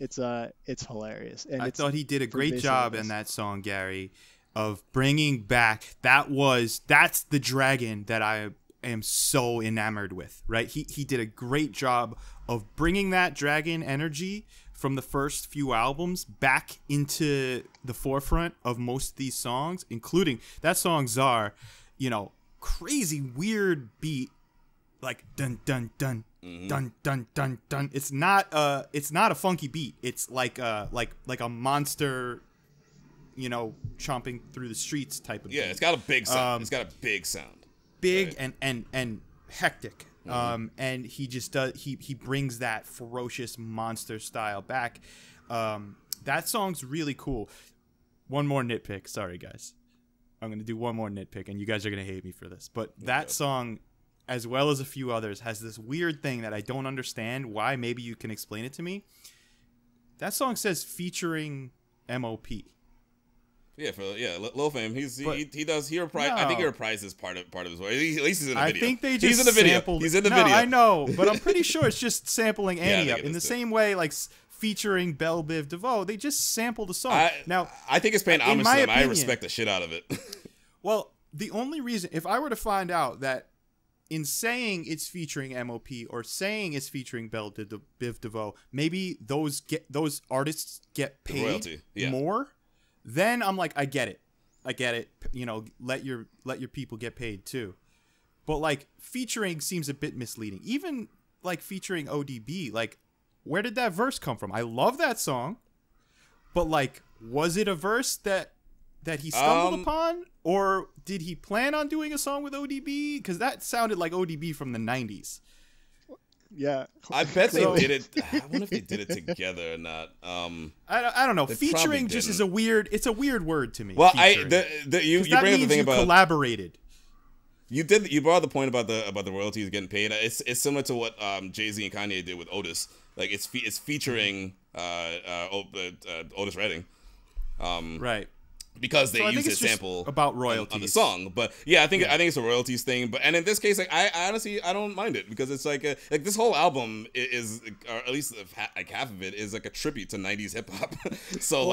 hilarious. And I thought he did a great job in that song, Gary, of bringing back that's the dragon that I am so enamored with, right? He did a great job of bringing that dragon energy from the first few albums back into the forefront of most of these songs, including that song Czar, crazy weird beat, like dun dun dun dun dun dun dun. It's not a funky beat. It's like a monster, chomping through the streets type of beat. Yeah, it's got a big sound. It's got a big sound. Big right. and hectic. And he just does he brings that ferocious monster style back. That song's really cool. One more nitpick. Sorry guys. I'm gonna do one more nitpick and you guys are gonna hate me for this. But that song, as well as a few others, has this weird thing that I don't understand why. Maybe you can explain it to me. That song says featuring MOP. Yeah, Lil Fame. He reprised. No. I think he reprises part of his work. At least he's in the video. I think they just he's in the video. Sampled, he's in the video. I know, but I'm pretty sure it's just sampling Annie Up in the too. same way, like featuring Belle Biv DeVoe. They just sampled the song. I think it's paying homage to them. I respect the shit out of it. Well, the only reason, if I were to find out that in saying it's featuring MOP or saying it's featuring Belle Biv DeVoe, maybe those artists get paid more. Then I'm like, I get it. Let your people get paid too. But like featuring seems a bit misleading. Even like featuring ODB, like where did that verse come from? I love that song, but like, was it a verse that he stumbled upon, or did he plan on doing a song with ODB? Because that sounded like ODB from the 90s. Yeah, I bet they did it. I wonder if they did it together or not. I don't know. Featuring just is a weird. It's a weird word to me. Well, featuring. You bring up the thing about collaborated. You brought up the point about the royalties getting paid. It's similar to what Jay-Z and Kanye did with Otis. Like it's featuring Otis Redding. Right. Because they use his sample about royalties on the song, but I think it's a royalties thing. But in this case, like I honestly don't mind it because it's like this whole album is, or at least like half of it is like a tribute to '90s hip hop. So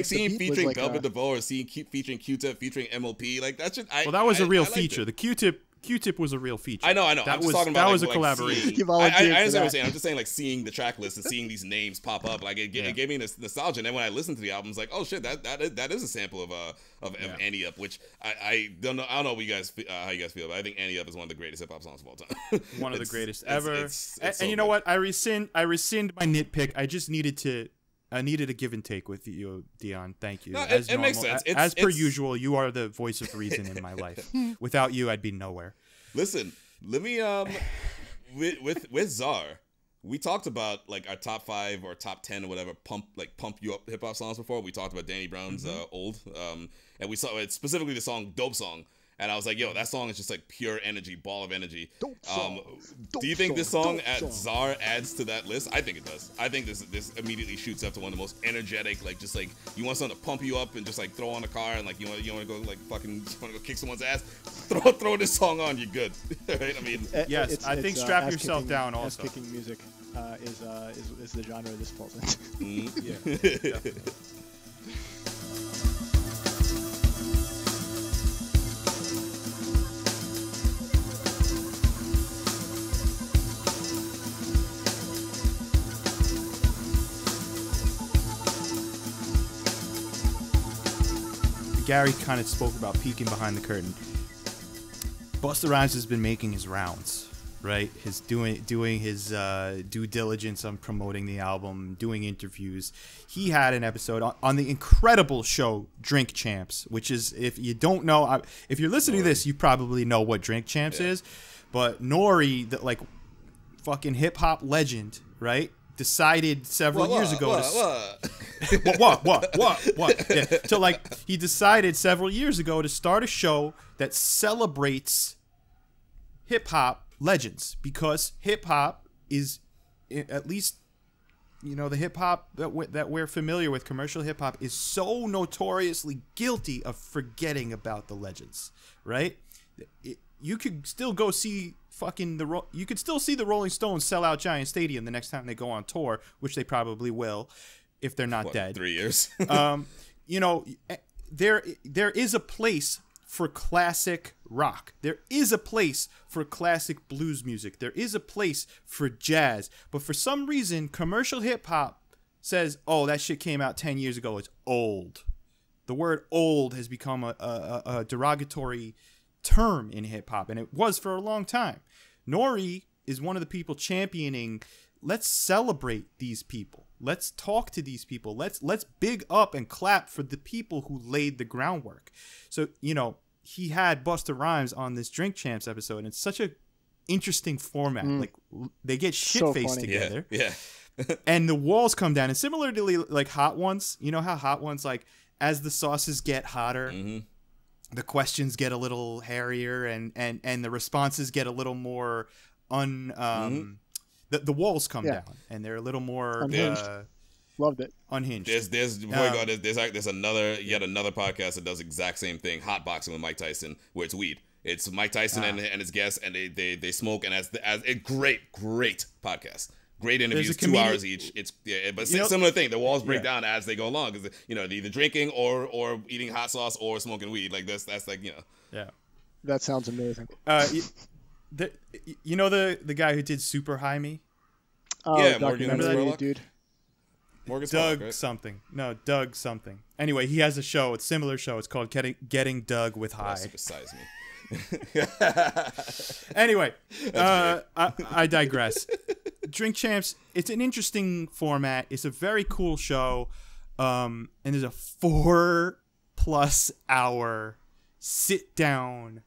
seeing featuring Belle Biv DeVoe or featuring Q-Tip, featuring MOP, like that should. That was a real feature. The Q-Tip was a real feature. I know. That was a collaboration. I understand what you're saying. I'm just saying, like, seeing the track list and seeing these names pop up, like, it gave me nostalgia. And then when I listened to the album, I was like, oh shit, that is a sample of Annie Up, which I don't know. I don't know what how you guys feel, but I think Annie Up is one of the greatest hip hop songs of all time. One of the greatest ever. It's and so you know what? I rescind my nitpick. I just needed a give and take with you, Dion. Thank you. No, it makes sense. As per usual, you are the voice of reason in my life. Without you, I'd be nowhere. Listen, let me with Czar, we talked about like our top 5 or top 10 or whatever pump you up hip hop songs before. We talked about Danny Brown's Old, and we saw it specifically the song Dope Song. And I was like, yo, that song is just like pure energy, ball of energy. Do you think this song at Czar adds to that list? I think it does. I think this immediately shoots up to one of the most energetic, like just like you want something to pump you up and just like throw on a car and like you want to go like fucking go kick someone's ass. Throw this song on, you're good. Right? I mean, yes, I think strap yourself down. Also, ass-kicking music is the genre this falls into. Yeah, definitely. Gary kind of spoke about peeking behind the curtain. Busta Rhymes has been making his rounds right? His doing his due diligence on promoting the album, doing interviews. He had an episode on the incredible show Drink Champs, which is, if you don't know, if you're listening to this, you probably know what Drink Champs is. But Nori, the like fucking hip hop legend, right? Decided several years ago what? Yeah. So like he decided several years ago to start a show that celebrates hip hop legends, because hip hop is, at least, you know, the hip hop that we're familiar with, commercial hip hop, is so notoriously guilty of forgetting about the legends, right? You could still go see you could still see the Rolling Stones sell out Giant Stadium the next time they go on tour, which they probably will if they're not dead. 3 years. You know, there is a place for classic rock. There is a place for classic blues music. There is a place for jazz. But for some reason, commercial hip hop says, "Oh, that shit came out 10 years ago. It's old." The word "old" has become a derogatory term in hip hop, and it was for a long time. Nori is one of the people championing, let's celebrate these people. Let's talk to these people. Let's big up and clap for the people who laid the groundwork. So, you know, he had Busta Rhymes on this Drink Champs episode, and it's such a interesting format. Like, they get shit-faced together. Yeah. And the walls come down. And similarly, like Hot Ones, you know how Hot Ones, like, as the sauces get hotter, the questions get a little hairier, and the responses get a little more the walls come down, and they're a little more unhinged. Loved it. Unhinged. There's before you go, there's yet another podcast that does the exact same thing, Hot Boxing with Mike Tyson, where it's weed. It's Mike Tyson and his guests, and they smoke, and as a great podcast. Great interviews, 2 hours each. It's but similar thing. The walls break down as they go along, because you know, they're either drinking or eating hot sauce or smoking weed. Like that's like, you know. Yeah. That sounds amazing. You know the guy who did Super High Me? Oh, yeah, Morgan, dude. Morgan Doug Spurlock, right? something. No, Doug something. Anyway, he has a show. It's a similar show. It's called Getting Doug with High. Besides me. Anyway, I digress. Drink Champs, it's an interesting format. It's a very cool show. And there's a 4+ hour sit down,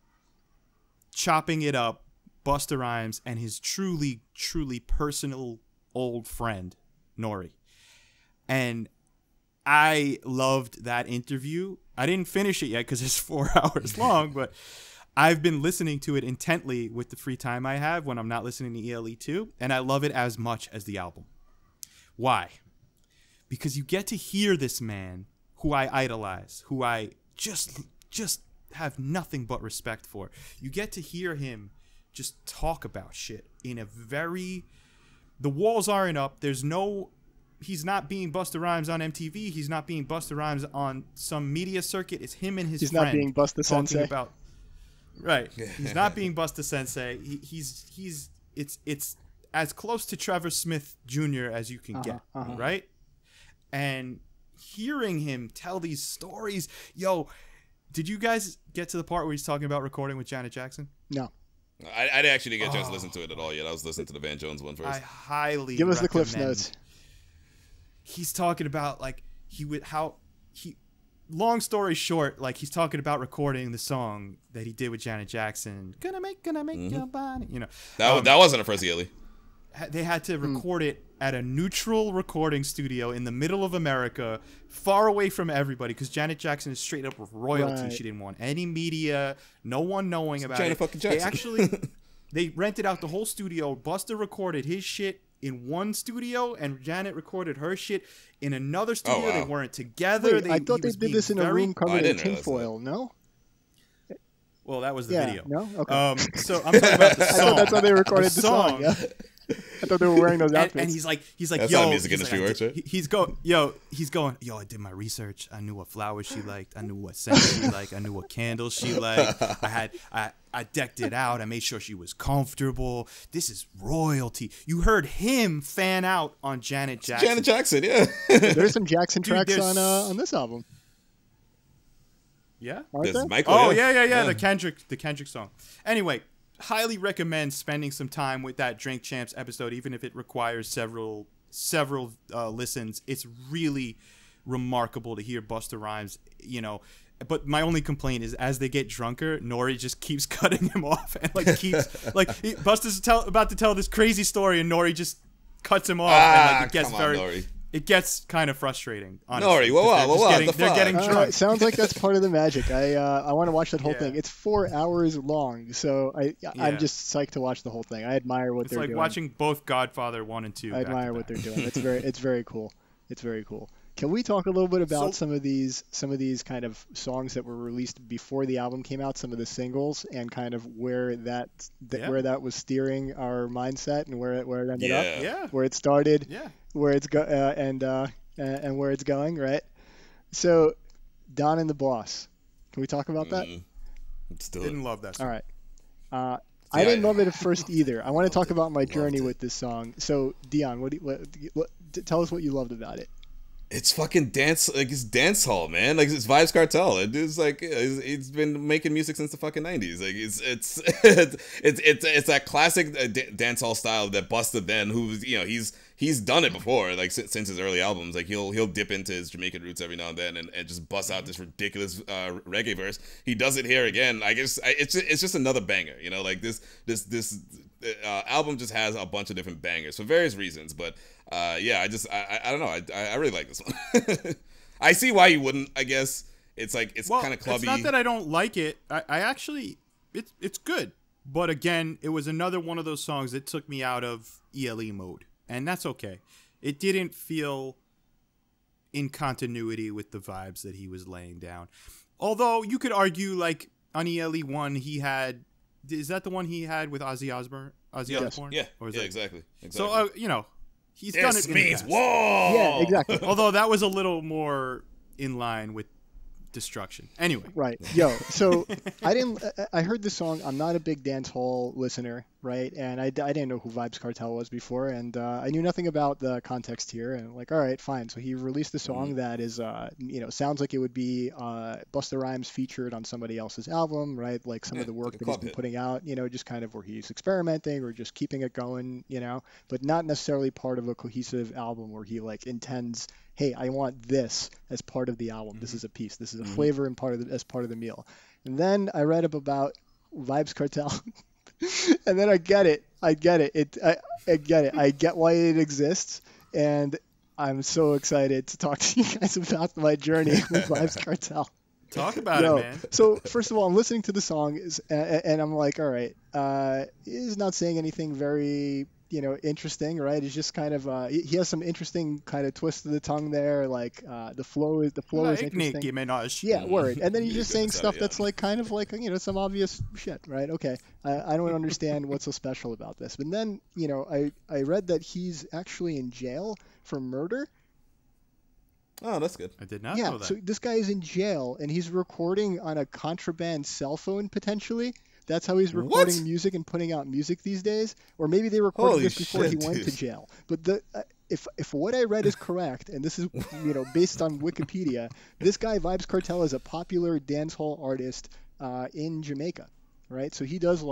chopping it up, Busta Rhymes and his truly, truly personal old friend, Nori. And I loved that interview. I didn't finish it yet because it's 4 hours long, but I've been listening to it intently with the free time I have when I'm not listening to ELE2, and I love it as much as the album. Why? Because you get to hear this man who I idolize, who I just have nothing but respect for. You get to hear him just talk about shit in a very... The walls aren't up. He's not being Busta Rhymes on MTV. He's not being Busta Rhymes on some media circuit. It's him and his friend. He's not being Busta Sensei. Right. He's not being Busta Sensei. It's as close to Trevor Smith Jr. as you can get, right? And hearing him tell these stories, did you guys get to the part where he's talking about recording with Janet Jackson? No. I actually didn't get a chance to listen to it at all yet. I was listening to the Van Jones one first. I highly give us the recommend. Cliff Notes. He's talking about long story short, like he's talking about recording the song that he did with Janet Jackson. Gonna make your body, you know. That wasn't a first ELE. They had to record it at a neutral recording studio in the middle of America, far away from everybody, because Janet Jackson is straight up royalty. Right. She didn't want any media, no one knowing about Janet it. fucking Jackson. They rented out the whole studio. Busta recorded his shit in one studio, and Janet recorded her shit in another studio. Oh, wow. They weren't together. Wait, I thought they did this in a room covered in tinfoil. No. Well, that was the video. No. Okay. So I'm talking about the song. I thought that's how they recorded the song. Yeah. I thought they were wearing those outfits. And he's like, That's yo, how music industry works, right? He's going, I did my research. I knew what flowers she liked. I knew what scent she liked. I knew what candles she liked. I decked it out. I made sure she was comfortable. This is royalty. You heard him fan out on Janet Jackson. Janet Jackson, yeah. There's some Jackson tracks there's- on this album. Yeah. Aren't there? Michael. Oh yeah. The Kendrick song. Anyway, highly recommend spending some time with that Drink Champs episode, even if it requires several listens. It's really remarkable to hear Busta Rhymes, But my only complaint is as they get drunker, Nori just keeps cutting him off and Busta's about to tell this crazy story and Nori just cuts him off and it gets kind of frustrating. Honestly, Nori, whoa, they're getting drunk. Sounds like that's part of the magic. I want to watch that whole thing. It's 4 hours long, so I'm just psyched to watch the whole thing. I admire what they're doing. It's like watching both Godfather 1 and 2. I admire what they're doing. It's very cool. It's very cool. Can we talk a little bit about some of these kind of songs that were released before the album came out, some of the singles, and kind of where that was steering our mindset and where it ended up, where it started, where it's and where it's going, right? So, Don and the Boss. Can we talk about that? Didn't love that song. All right. I didn't love it at first either. I want to talk about my journey with this song. So, Dion, tell us what you loved about it. It's fucking dance, like it's dance hall, man. Like it's Vibes Cartel. It's like it's been making music since the fucking 90s. Like it's that classic dance hall style that Busta then, who's he's done it before, like since his early albums. Like he'll dip into his Jamaican roots every now and then and just bust out this ridiculous reggae verse. He does it here again. I guess it's just another banger. Like this album just has a bunch of different bangers for various reasons, but. I don't know. I really like this one. I see why you wouldn't. I guess it's kind of clubby. It's not that I don't like it. I actually, it's good. But again, it was another one of those songs that took me out of ELE mode, and that's okay. It didn't feel in continuity with the vibes that he was laying down. Although you could argue, like on ELE 1, he had. Is that the one he had with Ozzy Osbourne? Yeah. Or is exactly. So he's done it in the past. Whoa! Yeah, exactly. Although that was a little more in line with Destruction. Anyway. Right. So I heard the song. I'm not a big dance hall listener, right? And I didn't know who Vibes Cartel was before, and I knew nothing about the context here. And all right, fine. So he released a song that is, sounds like it would be Busta Rhymes featured on somebody else's album, right? Like some of the work that he's been putting out, just kind of where he's experimenting or just keeping it going, but not necessarily part of a cohesive album where he intends, hey, I want this as part of the album. This is a piece. This is a flavor and as part of the meal. And then I read up about Vibes Cartel, and then I get it. I get it. I get it. I get why it exists, and I'm so excited to talk to you guys about my journey with Vibes Cartel. Talk about it, man. So first of all, I'm listening to the song, and I'm like, all right, he's not saying anything very interesting, right? It's just kind of he has some interesting kind of twist to the tongue there, like the flow is interesting. Yeah, word. And then he's just saying stuff that's kind of some obvious shit, right? Okay, I don't understand what's so special about this. But then I read that he's actually in jail for murder. Oh, that's good. I did not know that. So this guy is in jail and he's recording on a contraband cell phone potentially. That's how he's recording music and putting out music these days. Or maybe they recorded this before he went to jail. But if what I read is correct, and this is based on Wikipedia, this guy Vibes Cartel is a popular dancehall artist in Jamaica, right? So he does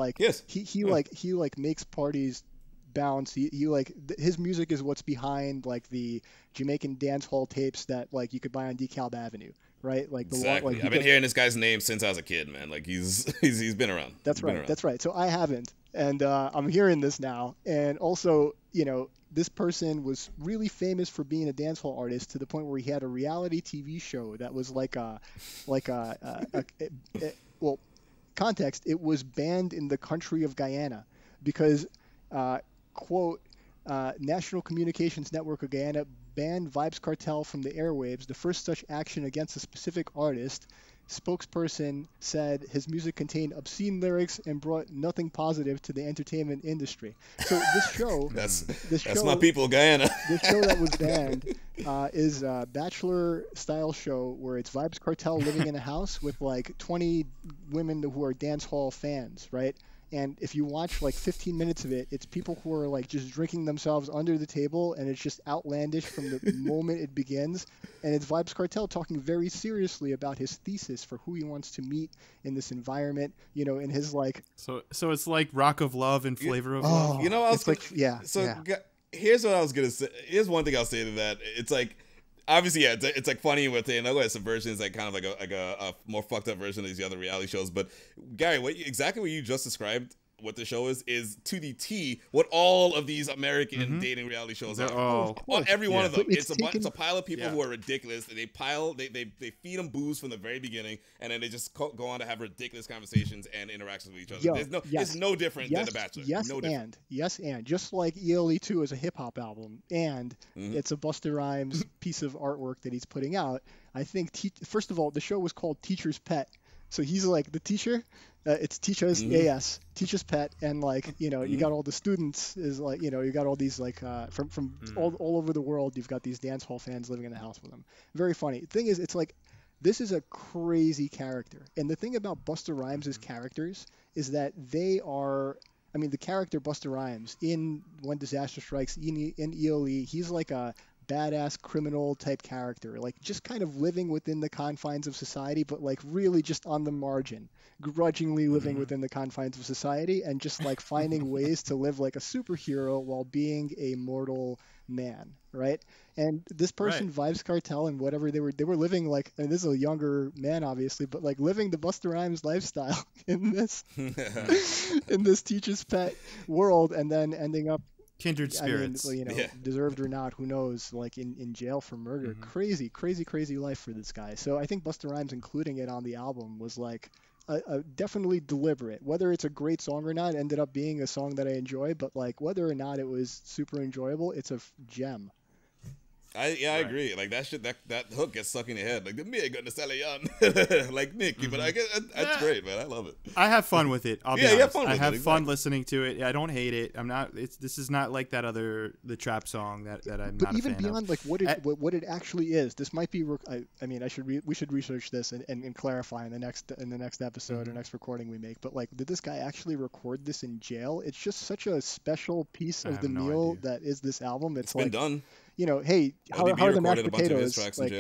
he makes parties bounce. His music is what's behind the Jamaican dancehall tapes that you could buy on DeKalb Avenue. Right, exactly. I've been hearing this guy's name since I was a kid, man. He's been around. That's right. That's right. So I haven't, and I'm hearing this now. And also, this person was really famous for being a dancehall artist to the point where he had a reality TV show that was well, context. It was banned in the country of Guyana because, quote, National Communications Network of Guyana banned Vibes Cartel from the airwaves, the first such action against a specific artist. Spokesperson said his music contained obscene lyrics and brought nothing positive to the entertainment industry. So this show, that's my people, Guyana. This show that was banned is a bachelor-style show where it's Vibes Cartel living in a house with 20 women who are dance hall fans, right? And if you watch like 15 minutes of it, it's people who are like just drinking themselves under the table, and it's just outlandish from the moment it begins. And it's Vibes Cartel talking very seriously about his thesis for who he wants to meet in this environment, you know, in his like. So it's like Rock of Love and Flavor of Love. You know, I was it's like, yeah. So yeah. here's what I was gonna say. Here's one thing I'll say to that. It's like, obviously, yeah, it's like funny with it. And I know Subversion is like kind of like a more fucked up version of these other reality shows. But Gary, exactly what you just described, what the show is to the T what all of these American dating reality shows are. On every one of them, it's a pile of people who are ridiculous. They feed them booze from the very beginning, and then they just go on to have ridiculous conversations and interactions with each other. It's no different than The Bachelor. Yes, and just like ELE2 is a hip hop album, and it's a Busta Rhymes piece of artwork that he's putting out. I think first of all, the show was called Teacher's Pet. So he's like the teacher. It's Teacher's AS, Teacher's Pet, and like, you know, you got all the students is like, you know, you got all these like from all over the world. You've got these dance hall fans living in the house with him. Very funny. The thing is, it's like this is a crazy character, and the thing about Busta Rhymes' characters is that they are. I mean, the character Busta Rhymes in When Disaster Strikes in ELE, he's like a badass criminal type character, like just kind of living within the confines of society, but like really just on the margin, grudgingly living within the confines of society, and just like finding ways to live like a superhero while being a mortal man, right? And this person, Vibes Cartel, and whatever they were living like, and this is a younger man obviously, but like living the Busta Rhymes lifestyle in this in this Teacher's Pet world, and then ending up kindred spirits. I mean, you know, deserved or not, who knows, like in jail for murder. Crazy life for this guy. So I think Busta Rhymes including it on the album was like a definitely deliberate. Whether it's a great song or not, ended up being a song that I enjoy, but like whether or not it was super enjoyable, it's a gem. I agree. Like that shit, that hook gets stuck in your head. Like the me gonna sell young, like Nicky. But I guess that's great, man. I love it. I have fun with it. I'll be honest. I have fun listening to it. I don't hate it. I'm not. This is not like that the trap song that I'm but not. Even a fan beyond of. Like what it actually is, this might be. I mean, we should research this and clarify in the next episode or next recording we make. But like, did this guy actually record this in jail? It's just such a special piece of the meal that is this album. It's like, been done. You know, hey, how are the mashed potatoes? Like,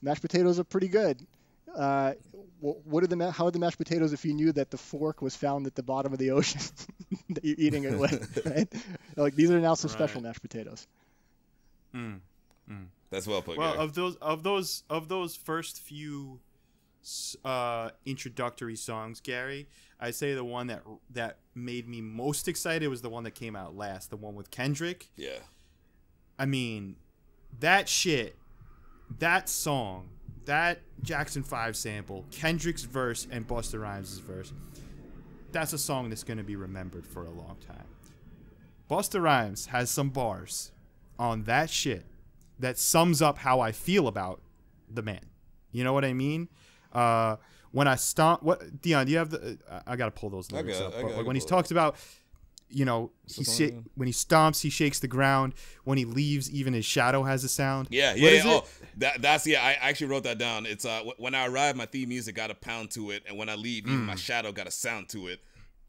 mashed potatoes are pretty good. How are the mashed potatoes if you knew that the fork was found at the bottom of the ocean that you're eating it with? Right? Like, these are now some special mashed potatoes. That's well put. Well, Gary. of those first few introductory songs, Gary, I say the one that made me most excited was the one that came out last, the one with Kendrick. Yeah. I mean, that shit, that song, that Jackson 5 sample, Kendrick's verse and Busta Rhymes' verse, that's a song that's going to be remembered for a long time. Busta Rhymes has some bars on that shit that sums up how I feel about the man. You know what I mean? When I stomp, Dion, do you have the? I gotta pull those lyrics up. But when he talks about, you know, when he stomps, he shakes the ground. When he leaves, even his shadow has a sound. Yeah. Oh, that's I actually wrote that down. It's when I arrive, my theme music got a pound to it, and when I leave, even my shadow got a sound to it.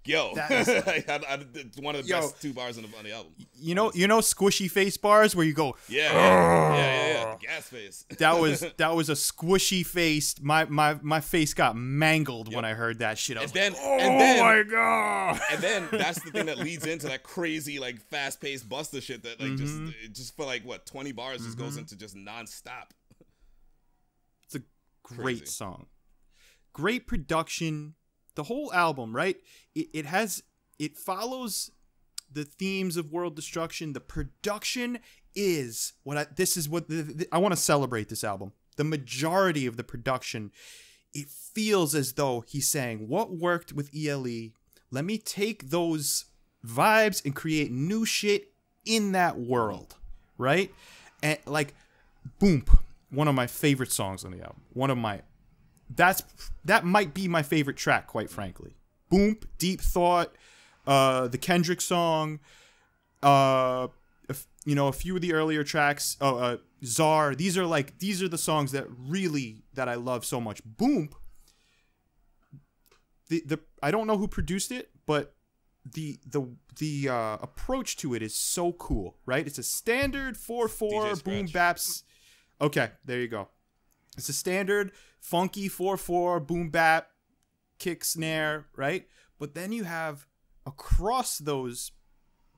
Yo, it's one of the best two bars on the album. You know, squishy face bars where you go, yeah, the gas face. that was a squishy face. My face got mangled when I heard that shit. I was like, my god! And then that's the thing that leads into that crazy like fast paced Busta shit that like just for like 20 bars just goes into just nonstop. It's a great song, great production. The whole album, right? It follows the themes of world destruction. The production is I want to celebrate this album. The majority of the production, it feels as though he's saying, what worked with ELE? Let me take those vibes and create new shit in that world, right? And like Boomp, one of my favorite songs on the album. That might be my favorite track, quite frankly. Boomp, Deep Thought, the Kendrick song, a few of the earlier tracks, Czar. These are the songs that I love so much. Boomp, I don't know who produced it, but the approach to it is so cool, right? It's a standard 4/4 boom baps. Okay, there you go. It's a standard funky 4/4 boom bap kick snare, right? But then you have across those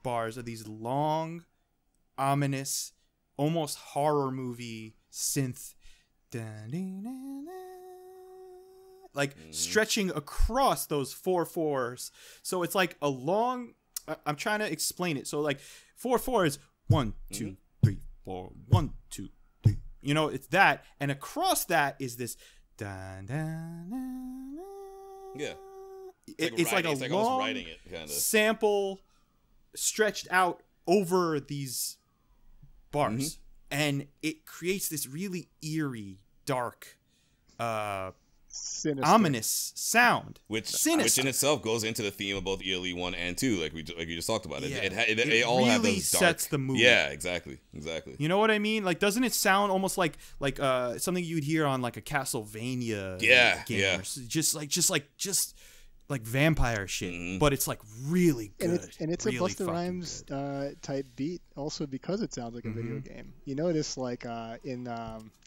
bars are these long, ominous, almost horror movie synth, like stretching across those 4/4s. So it's like a long. I'm trying to explain it. So like 4/4 is 1, 2, 3, 4, 1, 2, 3. You know, it's that, and across that is this. Yeah. It's like a long sample stretched out over these bars, and it creates this really eerie, dark, ominous sound, which in itself goes into the theme of both ELE 1 and 2, like you just talked about. Yeah. It all really have those dark, sets the mood. Yeah, exactly. You know what I mean? Like, doesn't it sound almost like something you'd hear on like a Castlevania game? Or just like vampire shit, but it's like really good. And it's really a Busta Rhymes type beat also because it sounds like a video game. You notice like in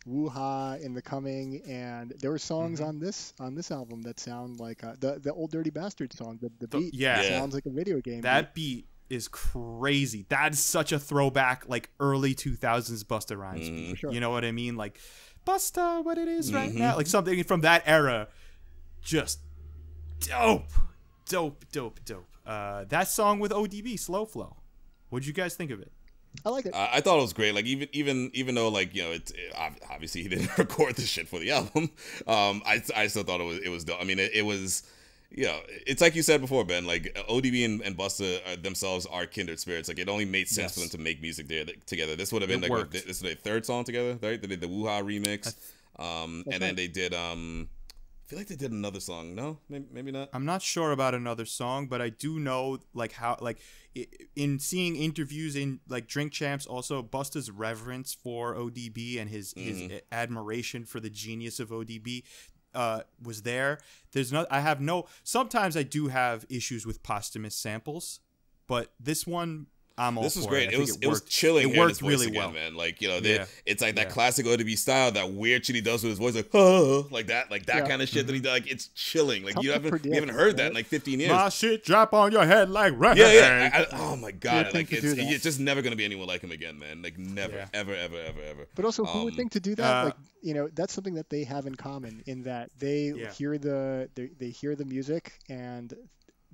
Woo-Ha, in The Coming, and there were songs on this album that sound like the old Dirty Bastard song. The beat sounds like a video game. That beat is crazy. That is such a throwback, like early 2000s Busta Rhymes beat. Sure. You know what I mean? Like Busta, what it is right now, like something from that era. Just dope. That song with ODB, Slow Flow. What'd you guys think of it? I like it. I thought it was great. Like even though like, you know, obviously he didn't record this shit for the album. I still thought it was dope. I mean, it was, you know, it's like you said before, Ben. Like ODB and Busta themselves are kindred spirits. Like it only made sense for them to make music together. This would have been this is their third song together, right? They did the Woo-Ha remix, then they did I feel like they did another song. No, maybe not. I'm not sure about another song, but I do know like how like in seeing interviews in like Drink Champs, also Busta's reverence for ODB and his admiration for the genius of ODB was there. Sometimes I do have issues with posthumous samples, but this one I'm all this was for great. It. It was chilling. It worked really well, man. Like, you know, it's like that classic ODB style, that weird shit he does with his voice, like like that kind of shit that he does. Like it's chilling. Like you haven't heard that in like 15 years. My shit drop on your head like rain. Yeah. Oh my god, like it's just never gonna be anyone like him again, man. Like never, ever. But also, who would think to do that? Like, you know, that's something that they have in common in that they hear the music and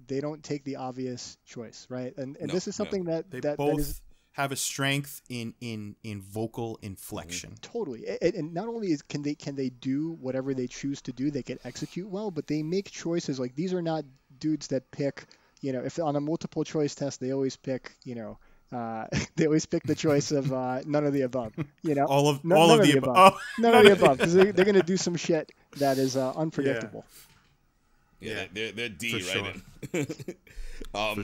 they don't take the obvious choice, right? And this is something that both have a strength in vocal inflection. Totally. And not only can they do whatever they choose to do, they can execute well, but they make choices. Like, these are not dudes that pick, you know, if on a multiple choice test, they always pick, you know, they always pick the choice of none of the above, you know, all of the above. Oh. None of the above, because they're going to do some shit that is unpredictable. Yeah, they're D, right?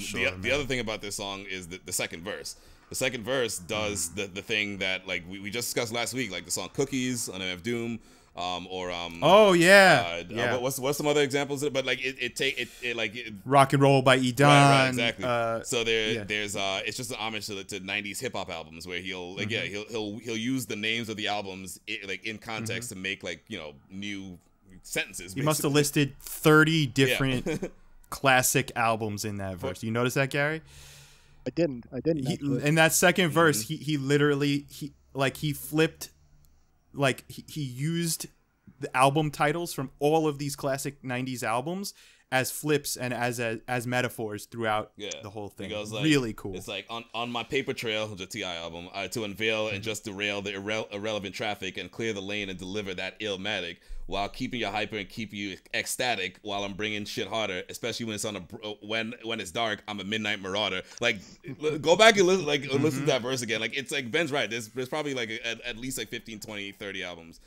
Sure. The other thing about this song is the second verse. The second verse does the thing that like we just discussed last week, like the song "Cookies" on MF Doom, what's some other examples? But like Rock and Roll by Dion. Right, exactly. So there's it's just an homage to 90s hip hop albums where he'll use the names of the albums in context to make like, you know, new sentences. He must have listed 30 different classic albums in that verse. You notice that, Gary? I didn't. In that second verse, he literally flipped, like he used the album titles from all of these classic 90s albums as flips and as metaphors throughout the whole thing. Goes like, really cool. It's like on my paper trail, the T.I. album, to unveil and just derail the irrelevant traffic and clear the lane and deliver that illmatic while keeping you hyper and keep you ecstatic while I'm bringing shit harder, especially when it's on when it's dark. I'm a midnight marauder. Like, go back and listen to that verse again. Like, it's like Ben's right. There's probably like at least like 15, 20, 30 albums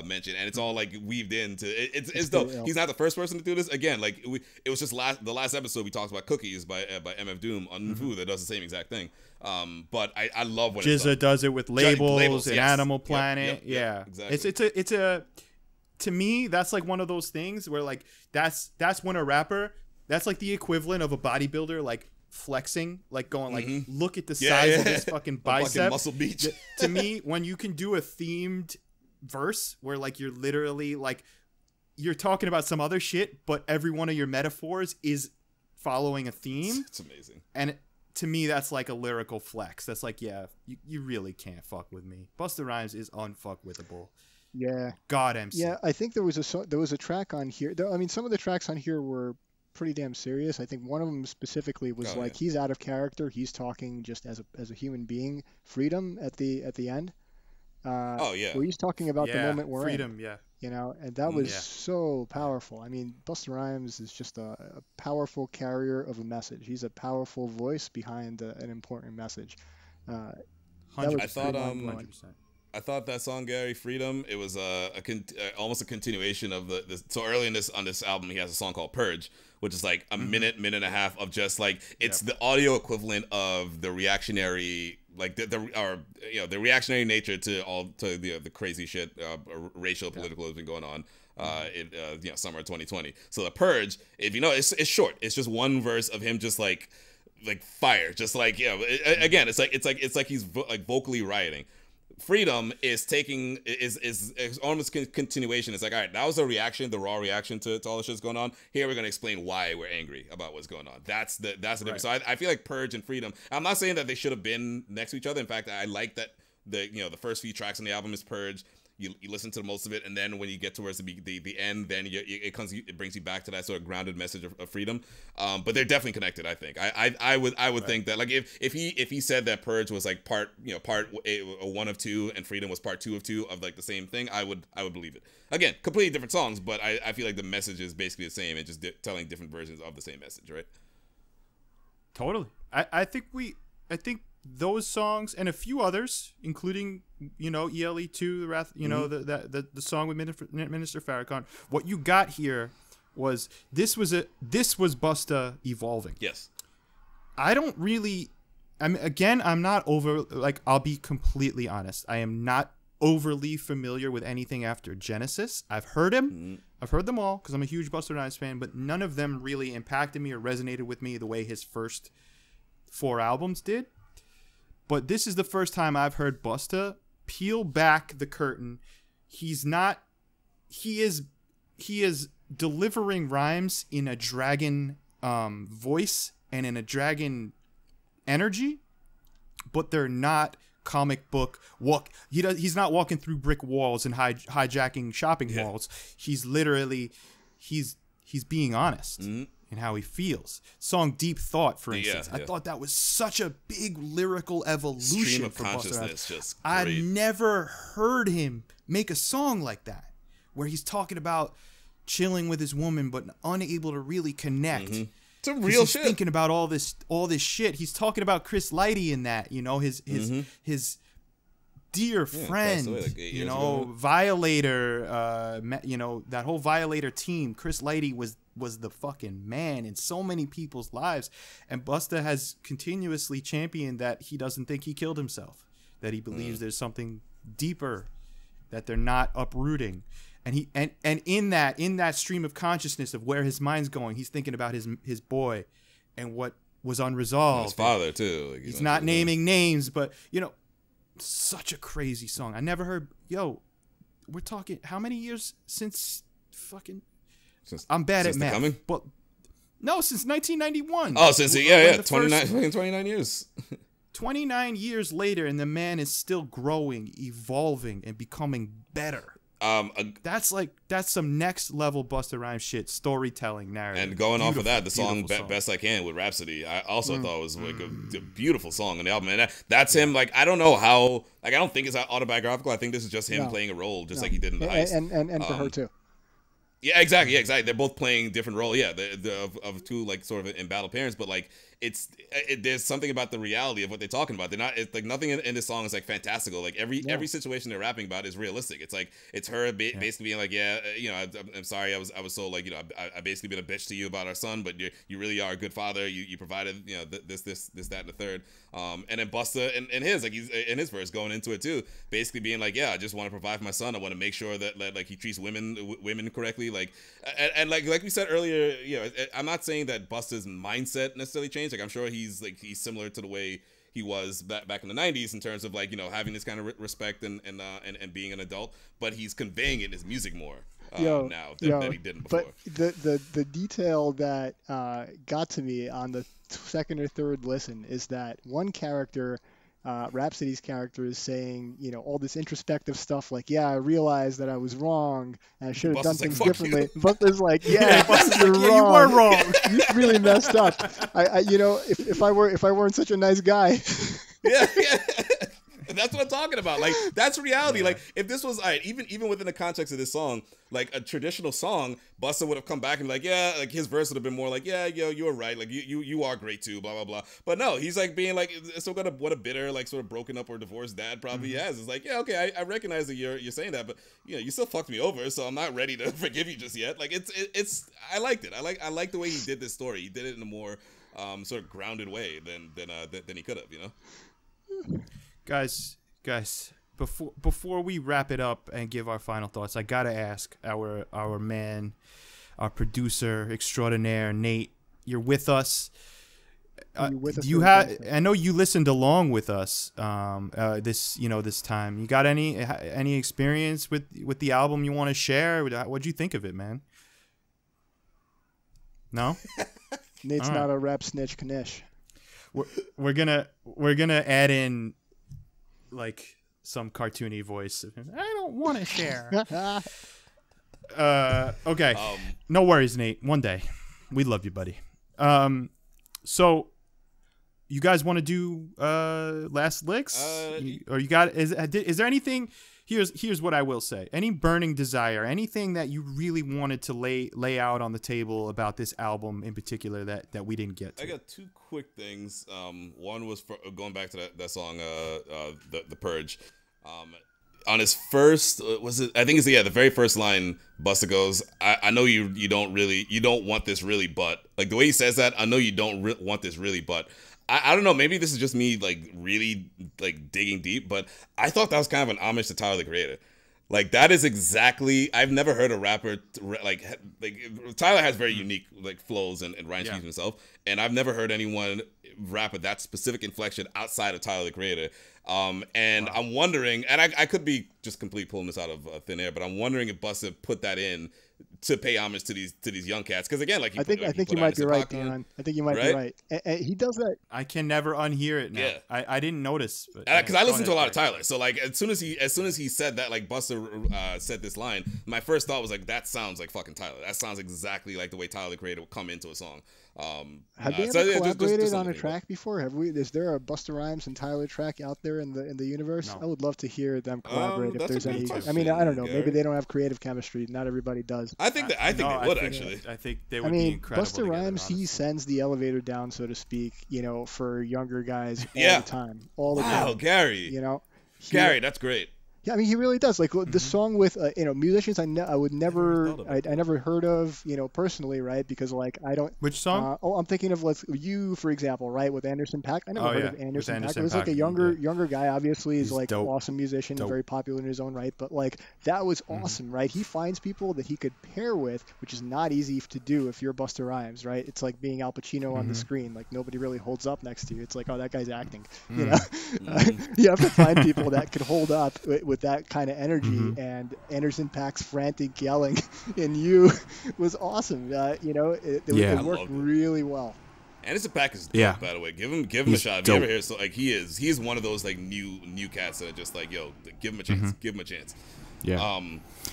mentioned, and it's all like weaved into it's dope. He's not the first person to do this. Again, like it was just the last episode we talked about Cookies by MF Doom on Fu that does the same exact thing. But I love when Jizza does it with labels and yes. Animal Planet. Yep, exactly. It's a to me, that's like one of those things where like that's when a rapper That's like the equivalent of a bodybuilder like flexing, like going like, look at the Yeah, size yeah. of this fucking bicep. Fucking Muscle Beach. To me, when you can do a themed verse where like you're literally like you're talking about some other shit, but every one of your metaphors is following a theme. It's amazing. And to me, that's like a lyrical flex. That's like, yeah, you really can't fuck with me. Busta Rhymes is unfuckwithable. Yeah. God MC. Yeah, I think there was a track on here. I mean, some of the tracks on here were pretty damn serious. I think one of them specifically was he's out of character. He's talking just as a human being. Freedom at the end. Where he's talking about the moment we're freedom, in. yeah. You know, and that was so powerful. I mean, Busta Rhymes is just a powerful carrier of a message. He's a powerful voice behind an important message. I thought that song Gary Freedom, it was almost a continuation of so early on this album he has a song called Purge, which is like a minute and a half of just like it's the audio equivalent of the reactionary the reactionary nature to the crazy shit racial political has been going on in summer of 2020. So the Purge, if you know, it's short. It's just one verse of him just like fire, just like again, it's like he's vocally rioting. Freedom is almost continuation. It's like, all right, that was a reaction, the raw reaction to all the shit's going on. Here we're gonna explain why we're angry about what's going on. That's the difference. So I feel like Purge and Freedom. I'm not saying that they should have been next to each other. In fact, I like that the first few tracks on the album is Purge. You listen to most of it, and then when you get towards the end, then it brings you back to that sort of grounded message of freedom. But they're definitely connected. I think I would think that like if he said that Purge was like part 1 of 2 and Freedom was part 2 of 2 of like the same thing, I would believe it. Again, completely different songs, but I feel like the message is basically the same and just telling different versions of the same message, right? Totally. I think those songs and a few others, including ELE2, the Wrath, the song with Minister Farrakhan. What you got here was this was Busta evolving. Yes. I don't really. I'm not over. Like, I'll be completely honest. I am not overly familiar with anything after Genesis. I've heard him. I've heard them all because I'm a huge Busta Rhymes fan, but none of them really impacted me or resonated with me the way his first 4 albums did. But this is the first time I've heard Busta peel back the curtain. He is delivering rhymes in a dragon voice and in a dragon energy, but they're not comic book he's not walking through brick walls and hijacking shopping malls. He's literally he's being honest. And how he feels. Song Deep Thought, for instance. I thought that was such a big lyrical evolution. Stream of for consciousness, just I great. never heard him make a song like that, where he's talking about chilling with his woman but unable to really connect. It's a real he's shit. Thinking about all this shit. He's talking about Chris Lighty in that, his dear friend, like 8 years ago. Violator, that whole Violator team. Chris Lighty was the fucking man in so many people's lives, and Busta has continuously championed that he doesn't think he killed himself, that he believes there's something deeper that they're not uprooting, and in that stream of consciousness of where his mind's going, he's thinking about his boy and what was unresolved. His father too. Like, he's not naming names, but such a crazy song. I never heard. We're talking how many years since fucking. I'm bad at math. Coming? But no, since 1991. Oh, since 29 years. 29 years later, and the man is still growing, evolving, and becoming better. That's some next level Busta Rhymes shit, storytelling, narrative. And going off of that, the song Best I Can with Rhapsody, I also thought was like a beautiful song on the album. And that's him. Like, I don't know how. Like, I don't think it's autobiographical. I think this is just him playing a role, just like he did in the Heist. And for her too. Yeah, exactly. They're both playing different roles. Yeah, of two like sort of embattled parents, but like there's something about the reality of what they're talking about. They're not, it's like nothing in this song is like fantastical. Like every situation they're rapping about is realistic. It's like it's her basically being like, yeah, you know, I'm sorry, I was so like, you know, I basically been a bitch to you about our son, but you really are a good father. You provided, you know, this that and the third. And then Busta in his, like, he's in his verse going into it too, basically being like, yeah, I just want to provide for my son. I want to make sure that like he treats women correctly. Like, and like we said earlier, you know, I'm not saying that Busta's mindset necessarily changed. Like, I'm sure he's similar to the way he was back in the 90s in terms of like, you know, having this kind of respect and being an adult, but he's conveying it in his music more now than he did before. But the detail that got to me on the second or third listen is that one character, Rhapsody's character, is saying, you know, all this introspective stuff like, yeah, I realized that I was wrong and I should have done things differently. Busta's like, yeah, you're wrong. You were wrong. You really messed up. I you know, if I weren't such a nice guy. Yeah. That's what I'm talking about. Like, that's reality. Yeah. Like, if this was, all right, even within the context of this song, like a traditional song, Busta would have come back and be like, yeah, like his verse would have been more like, yeah, yo, you were right. Like, you are great too, blah, blah, blah. But no, he's like being like, so what a bitter, like sort of broken up or divorced dad probably has. It's like, yeah, okay, I recognize that you're saying that, but you know, you still fucked me over, so I'm not ready to forgive you just yet. Like, it's I liked it. I like the way he did this story. He did it in a more sort of grounded way than he could have, you know? Guys, before we wrap it up and give our final thoughts, I gotta ask our man, our producer extraordinaire, Nate. You're with us. You have. I know you listened along with us. This time. You got any experience with the album you want to share? What'd you think of it, man? No. Nate's not a rap snitch, Kanish. We're gonna add in like some cartoony voice. I don't want to share. Okay. No worries, Nate. One day. We love you, buddy. So you guys want to do last licks? Is there anything? Here's what I will say. Any burning desire, anything that you really wanted to lay out on the table about this album in particular that we didn't get to? I got two quick things. One was for going back to that song, the Purge. On his first, I think it's the very first line, Busta goes, I know you don't want this really, but like the way he says that, I know you don't want this really, but I don't know, maybe this is just me like really like digging deep, but I thought that was kind of an homage to Tyler the Creator. Like, that is exactly, I've never heard a rapper like Tyler has very unique like flows and rhyme schemes himself, and I've never heard anyone rap with that specific inflection outside of Tyler the Creator. And wow. I'm wondering, and I could be just completely pulling this out of thin air, but I'm wondering if Busta put that in to pay homage to these young cats, because again, like I think you might be right, Dion. I think you might be right. And he does that. I can never unhear it now. Yeah. I didn't notice, because I listen to a lot of Tyler. So like as soon as he said that, like Busta said this line, my first thought was like, that sounds like fucking Tyler. That sounds exactly like the way Tyler the Creator would come into a song. Have they ever collaborated on a track before? Is there a Busta Rhymes and Tyler track out there in the universe? No. I would love to hear them collaborate if there's any. I mean, I don't know. Maybe they don't have creative chemistry. Not everybody does. I think they would actually. I think they would be incredible. Busta Rhymes, he sends the elevator down, so to speak. You know, for younger guys all the time. Wow, Carey. You know, Carey, that's great. Yeah, I mean, he really does. Like the song with musicians I never heard of, personally, right? Because like I don't. Which song? I'm thinking of you, for example, right? With Anderson .Paak. I never heard of Anderson .Paak. It was like a younger guy. Obviously, he's like dope. Awesome musician, very popular in his own right. But like that was awesome, right? He finds people that he could pair with, which is not easy to do if you're Busta Rhymes, right? It's like being Al Pacino on the screen. Like nobody really holds up next to you. It's like, oh, that guy's acting. You know, you have to find people that could hold up with that kind of energy, and Anderson .Paak's frantic yelling in You was awesome. It worked really well. Anderson .Paak is dope, by the way. Give him a shot. If you ever hear, so like he's one of those like new cats that are just like, yo, give him a chance. Give him a chance. Yeah.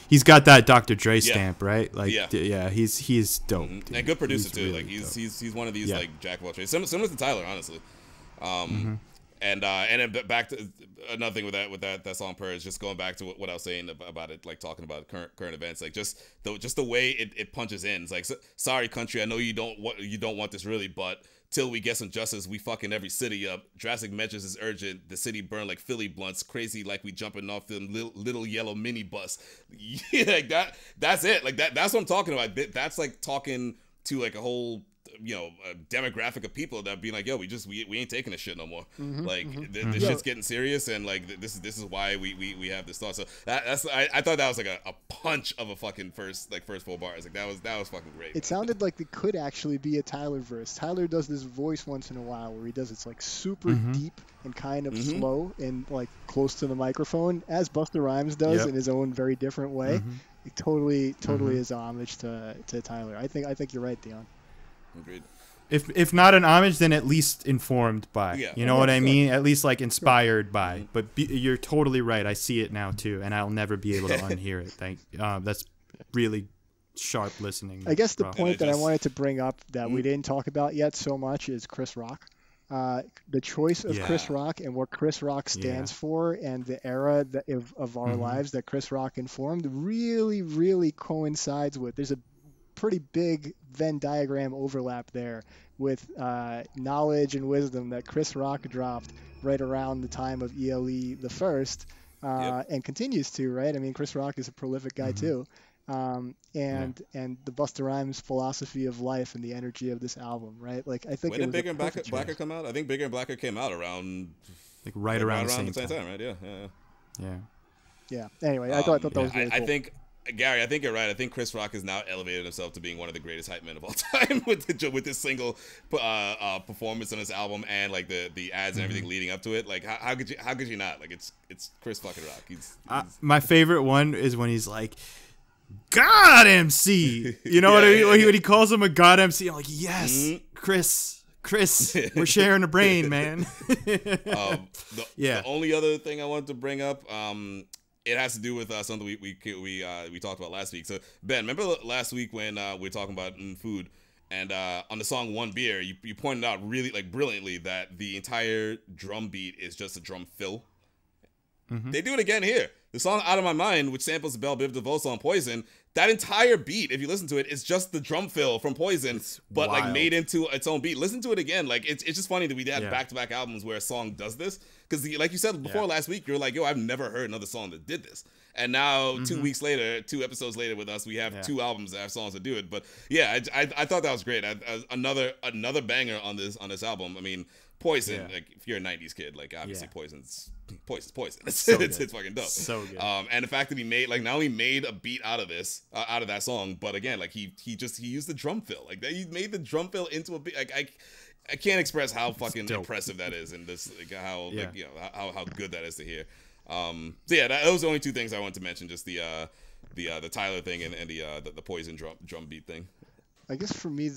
He's got that Dr. Dre stamp, right? Like, he's dope. And good producer too. Really like he's one of these like jack of all trades, similar to Tyler, honestly. And then back to another thing with that song Purge, just going back to what I was saying about it, like talking about current events, like just the way it punches in. It's like, sorry country, I know you don't want this really, but till we get some justice, we fucking every city up. Drastic measures is urgent. The city burn like Philly blunts. Crazy like we jumping off the little yellow mini bus. Yeah, like that's it. Like that's what I'm talking about. That's like talking to like a whole, you know, a demographic of people that be like, yo, we ain't taking this shit no more. Like this shit's getting serious, and like this is why we have this thought. So I thought that was like a punch of a fucking first 4 bars. Like that was fucking great. It sounded like it could actually be a Tyler verse. Tyler does this voice once in a while where he does it's like super deep and kind of slow and like close to the microphone, as Busta Rhymes does in his own very different way. It totally is homage to Tyler. I think you're right, Dion. Agreed. If not an homage, then at least informed by. Yeah. You know what I mean? At least like inspired by. But you're totally right. I see it now too, and I'll never be able to unhear it. That's really sharp listening. I guess the point that I wanted to bring up that we didn't talk about yet so much is Chris Rock. The choice of Chris Rock and what Chris Rock stands for, and the era of our lives that Chris Rock informed really, really coincides with. There's a pretty big Venn diagram overlap there with knowledge and wisdom that Chris Rock dropped right around the time of ELE the first, and continues to, right? I mean, Chris Rock is a prolific guy too. And the Busta Rhymes philosophy of life and the energy of this album, right? Like I think when did Bigger and Blacker come out? I think Bigger and Blacker came out around like right around the same time, right? Yeah. Anyway, I thought that was really cool. I think Gary, I think you're right. I think Chris Rock has now elevated himself to being one of the greatest hype men of all time with this single performance on this album and like the ads and everything leading up to it. Like how could you not? Like it's Chris fucking Rock. He's my favorite one is when he's like, God MC. You know what I mean? When he calls him a God MC, I'm like, yes, Chris, we're sharing a brain, man. The only other thing I wanted to bring up, it has to do with something we talked about last week. So Ben, remember last week when we were talking about food, and on the song One Beer, you pointed out really like brilliantly that the entire drum beat is just a drum fill. They do it again here. The song Out of My Mind, which samples the Belle Biv DeVoe song Poison, that entire beat, if you listen to it, is just the drum fill from Poison, but like made into its own beat. Listen to it again. Like it's just funny that we had back-to-back albums where a song does this. Because like you said before last week, you're like, yo, I've never heard another song that did this. And now 2 weeks later, 2 episodes later with us, we have 2 albums that have songs that do it. But yeah, I thought that was great. Another banger on this album. I mean, Poison, like if you're a 90s kid, like obviously Poison's Poison. It's fucking dope. So good. And the fact that he made not only made a beat out of this, out of that song, but again, like he used the drum fill. Like he made the drum fill into a beat. Like I can't express how fucking impressive that is, and this like how like you know how good that is to hear. So yeah, those are the only 2 things I wanted to mention. Just the Tyler thing and the Poison drum beat thing. I guess for me,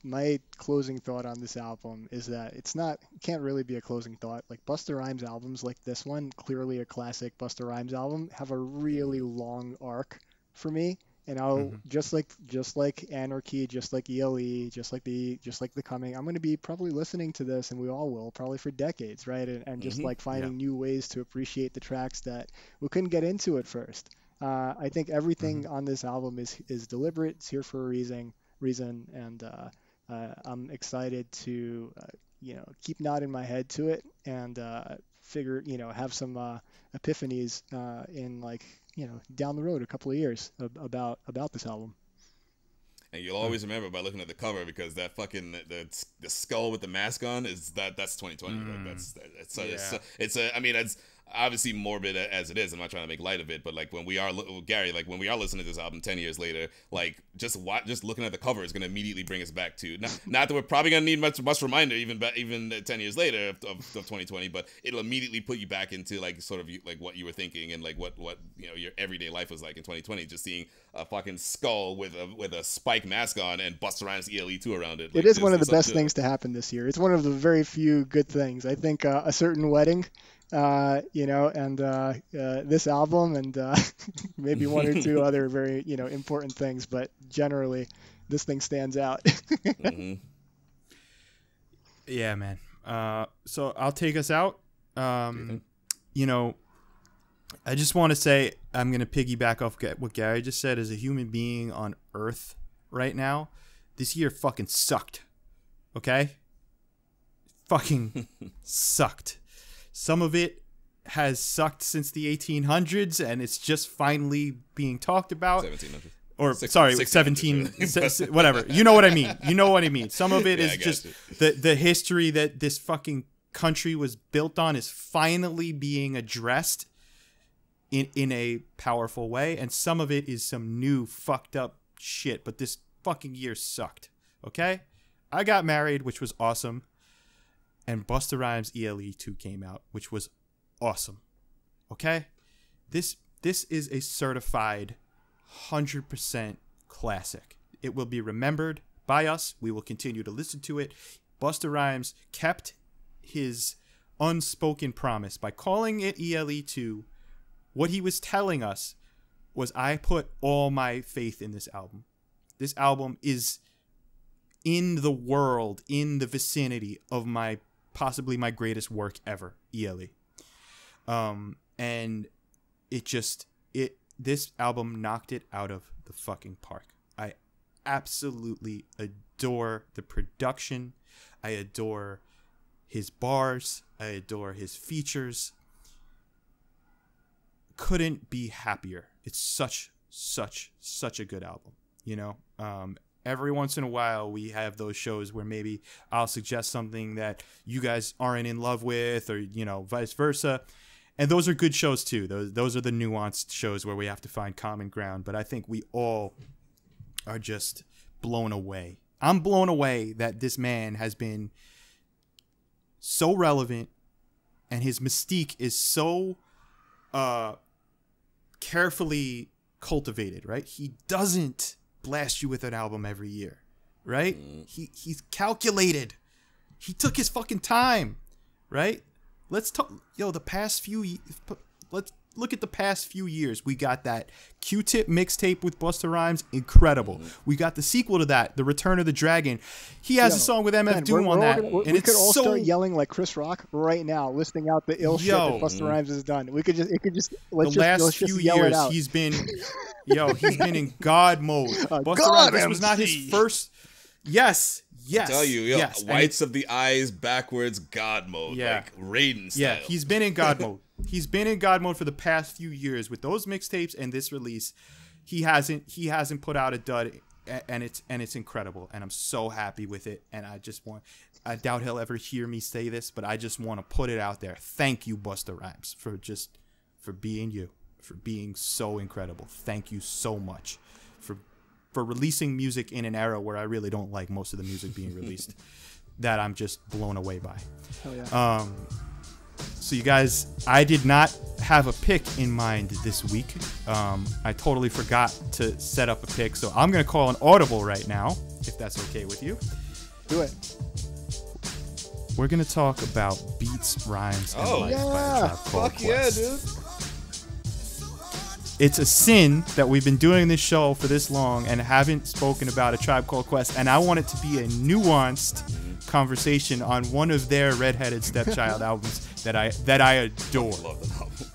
my closing thought on this album is that it can't really be a closing thought. Like Busta Rhymes albums like this one, clearly a classic Busta Rhymes album, have a really long arc for me. And I'll just like Anarchy, just like ELE, just like the Coming, I'm going to be probably listening to this, and we all will probably for decades, right? And just like finding new ways to appreciate the tracks that we couldn't get into at first. I think everything on this album is deliberate. It's here for a reason, and I'm excited to keep nodding my head to it and have some epiphanies in down the road a couple of years about this album. And you'll always remember by looking at the cover, because that fucking the skull with the mask on that's 2020. Like it's obviously morbid as it is. I'm not trying to make light of it, but like when we are listening to this album 10 years later, like just looking at the cover is going to immediately bring us back to not that we're probably going to need much reminder even 10 years later of 2020, but it'll immediately put you back into like sort of like what you were thinking and like what your everyday life was like in 2020, just seeing a fucking skull with a spike mask on and Busta Rhymes ELE 2 around it. Like, it is one of the best things to happen this year. It's one of the very few good things. I think a certain wedding, and this album, and maybe 1 or 2 other very important things, but generally this thing stands out. Yeah, man. So I'll take us out. I just want to say, I'm going to piggyback off what Gary just said. As a human being on Earth right now, this year fucking sucked. Okay? Fucking sucked. Some of it has sucked since the 1800s, and it's just finally being talked about. 1700s. Or, sorry, 17, whatever. You know what I mean. You know what I mean. Some of it is just the history that this fucking country was built on is finally being addressed in a powerful way. And some of it is some new fucked up shit. But this fucking year sucked. Okay? I got married, which was awesome. And Busta Rhymes ELE 2 came out, which was awesome. Okay? This is a certified 100% classic. It will be remembered by us. We will continue to listen to it. Busta Rhymes kept his unspoken promise by calling it ELE 2. What he was telling us was, I put all my faith in this album. This album is in the world, in the vicinity of possibly my greatest work ever, ELE. And this album knocked it out of the fucking park. I absolutely adore the production. I adore his bars. I adore his features. Couldn't be happier. It's such a good album. You know, every once in a while we have those shows where maybe I'll suggest something that you guys aren't in love with, or, you know, vice versa. And those are good shows too. Those are the nuanced shows where we have to find common ground. But I think we all are just blown away. I'm blown away that this man has been so relevant, and his mystique is so carefully cultivated, right? He doesn't blast you with an album every year, right? He's calculated. He took his fucking time, right? Let's talk, let's look at the past few years. We got that Q-Tip mixtape with Busta Rhymes, incredible. We got the sequel to that, The Return of the Dragon. He has a song with MF Doom on that. We could all start yelling like Chris Rock right now, listing out the ill shit that Busta Rhymes has done. Let's just yell it out. He's been in God mode. Busta Rhymes, this was not his first. Yes. I tell you, whites of the eyes, backwards, God mode, like Raiden style. Yeah, he's been in God mode. He's been in God mode for the past few years with those mixtapes and this release. He hasn't put out a dud, and it's incredible, and I'm so happy with it. And I doubt he'll ever hear me say this, but I just want to put it out there. Thank you, Busta Rhymes, for being you, for being so incredible. Thank you so much for releasing music in an era where I really don't like most of the music being released, that I'm just blown away by. Hell yeah. So you guys, I did not have a pick in mind this week. I totally forgot to set up a pick, so I'm going to call an audible right now, if that's okay with you. Do it. We're going to talk about Beats, Rhymes, and Life by a Tribe Called Quest. Yeah, dude. It's a sin that we've been doing this show for this long and haven't spoken about A Tribe Called Quest, and I want it to be a nuanced conversation on one of their Redheaded Stepchild albums that I adore. Love that album.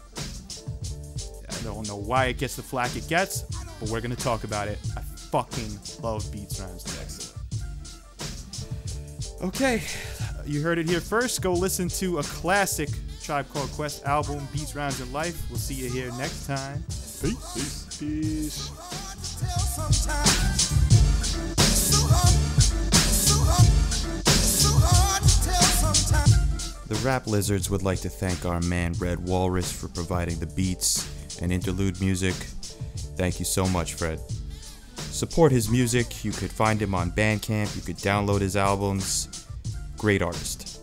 I don't know why it gets the flack it gets, but we're gonna talk about it. I fucking love Beats, Rhymes. Excellent. Okay, you heard it here first. Go listen to a classic Tribe Called Quest album, Beats, Rhymes, and Life. We'll see you here next time. Peace. Peace. The Rap Lizards would like to thank our man Red Walrus for providing the beats and interlude music. Thank you so much, Fred. Support his music. You could find him on Bandcamp. You could download his albums. Great artist.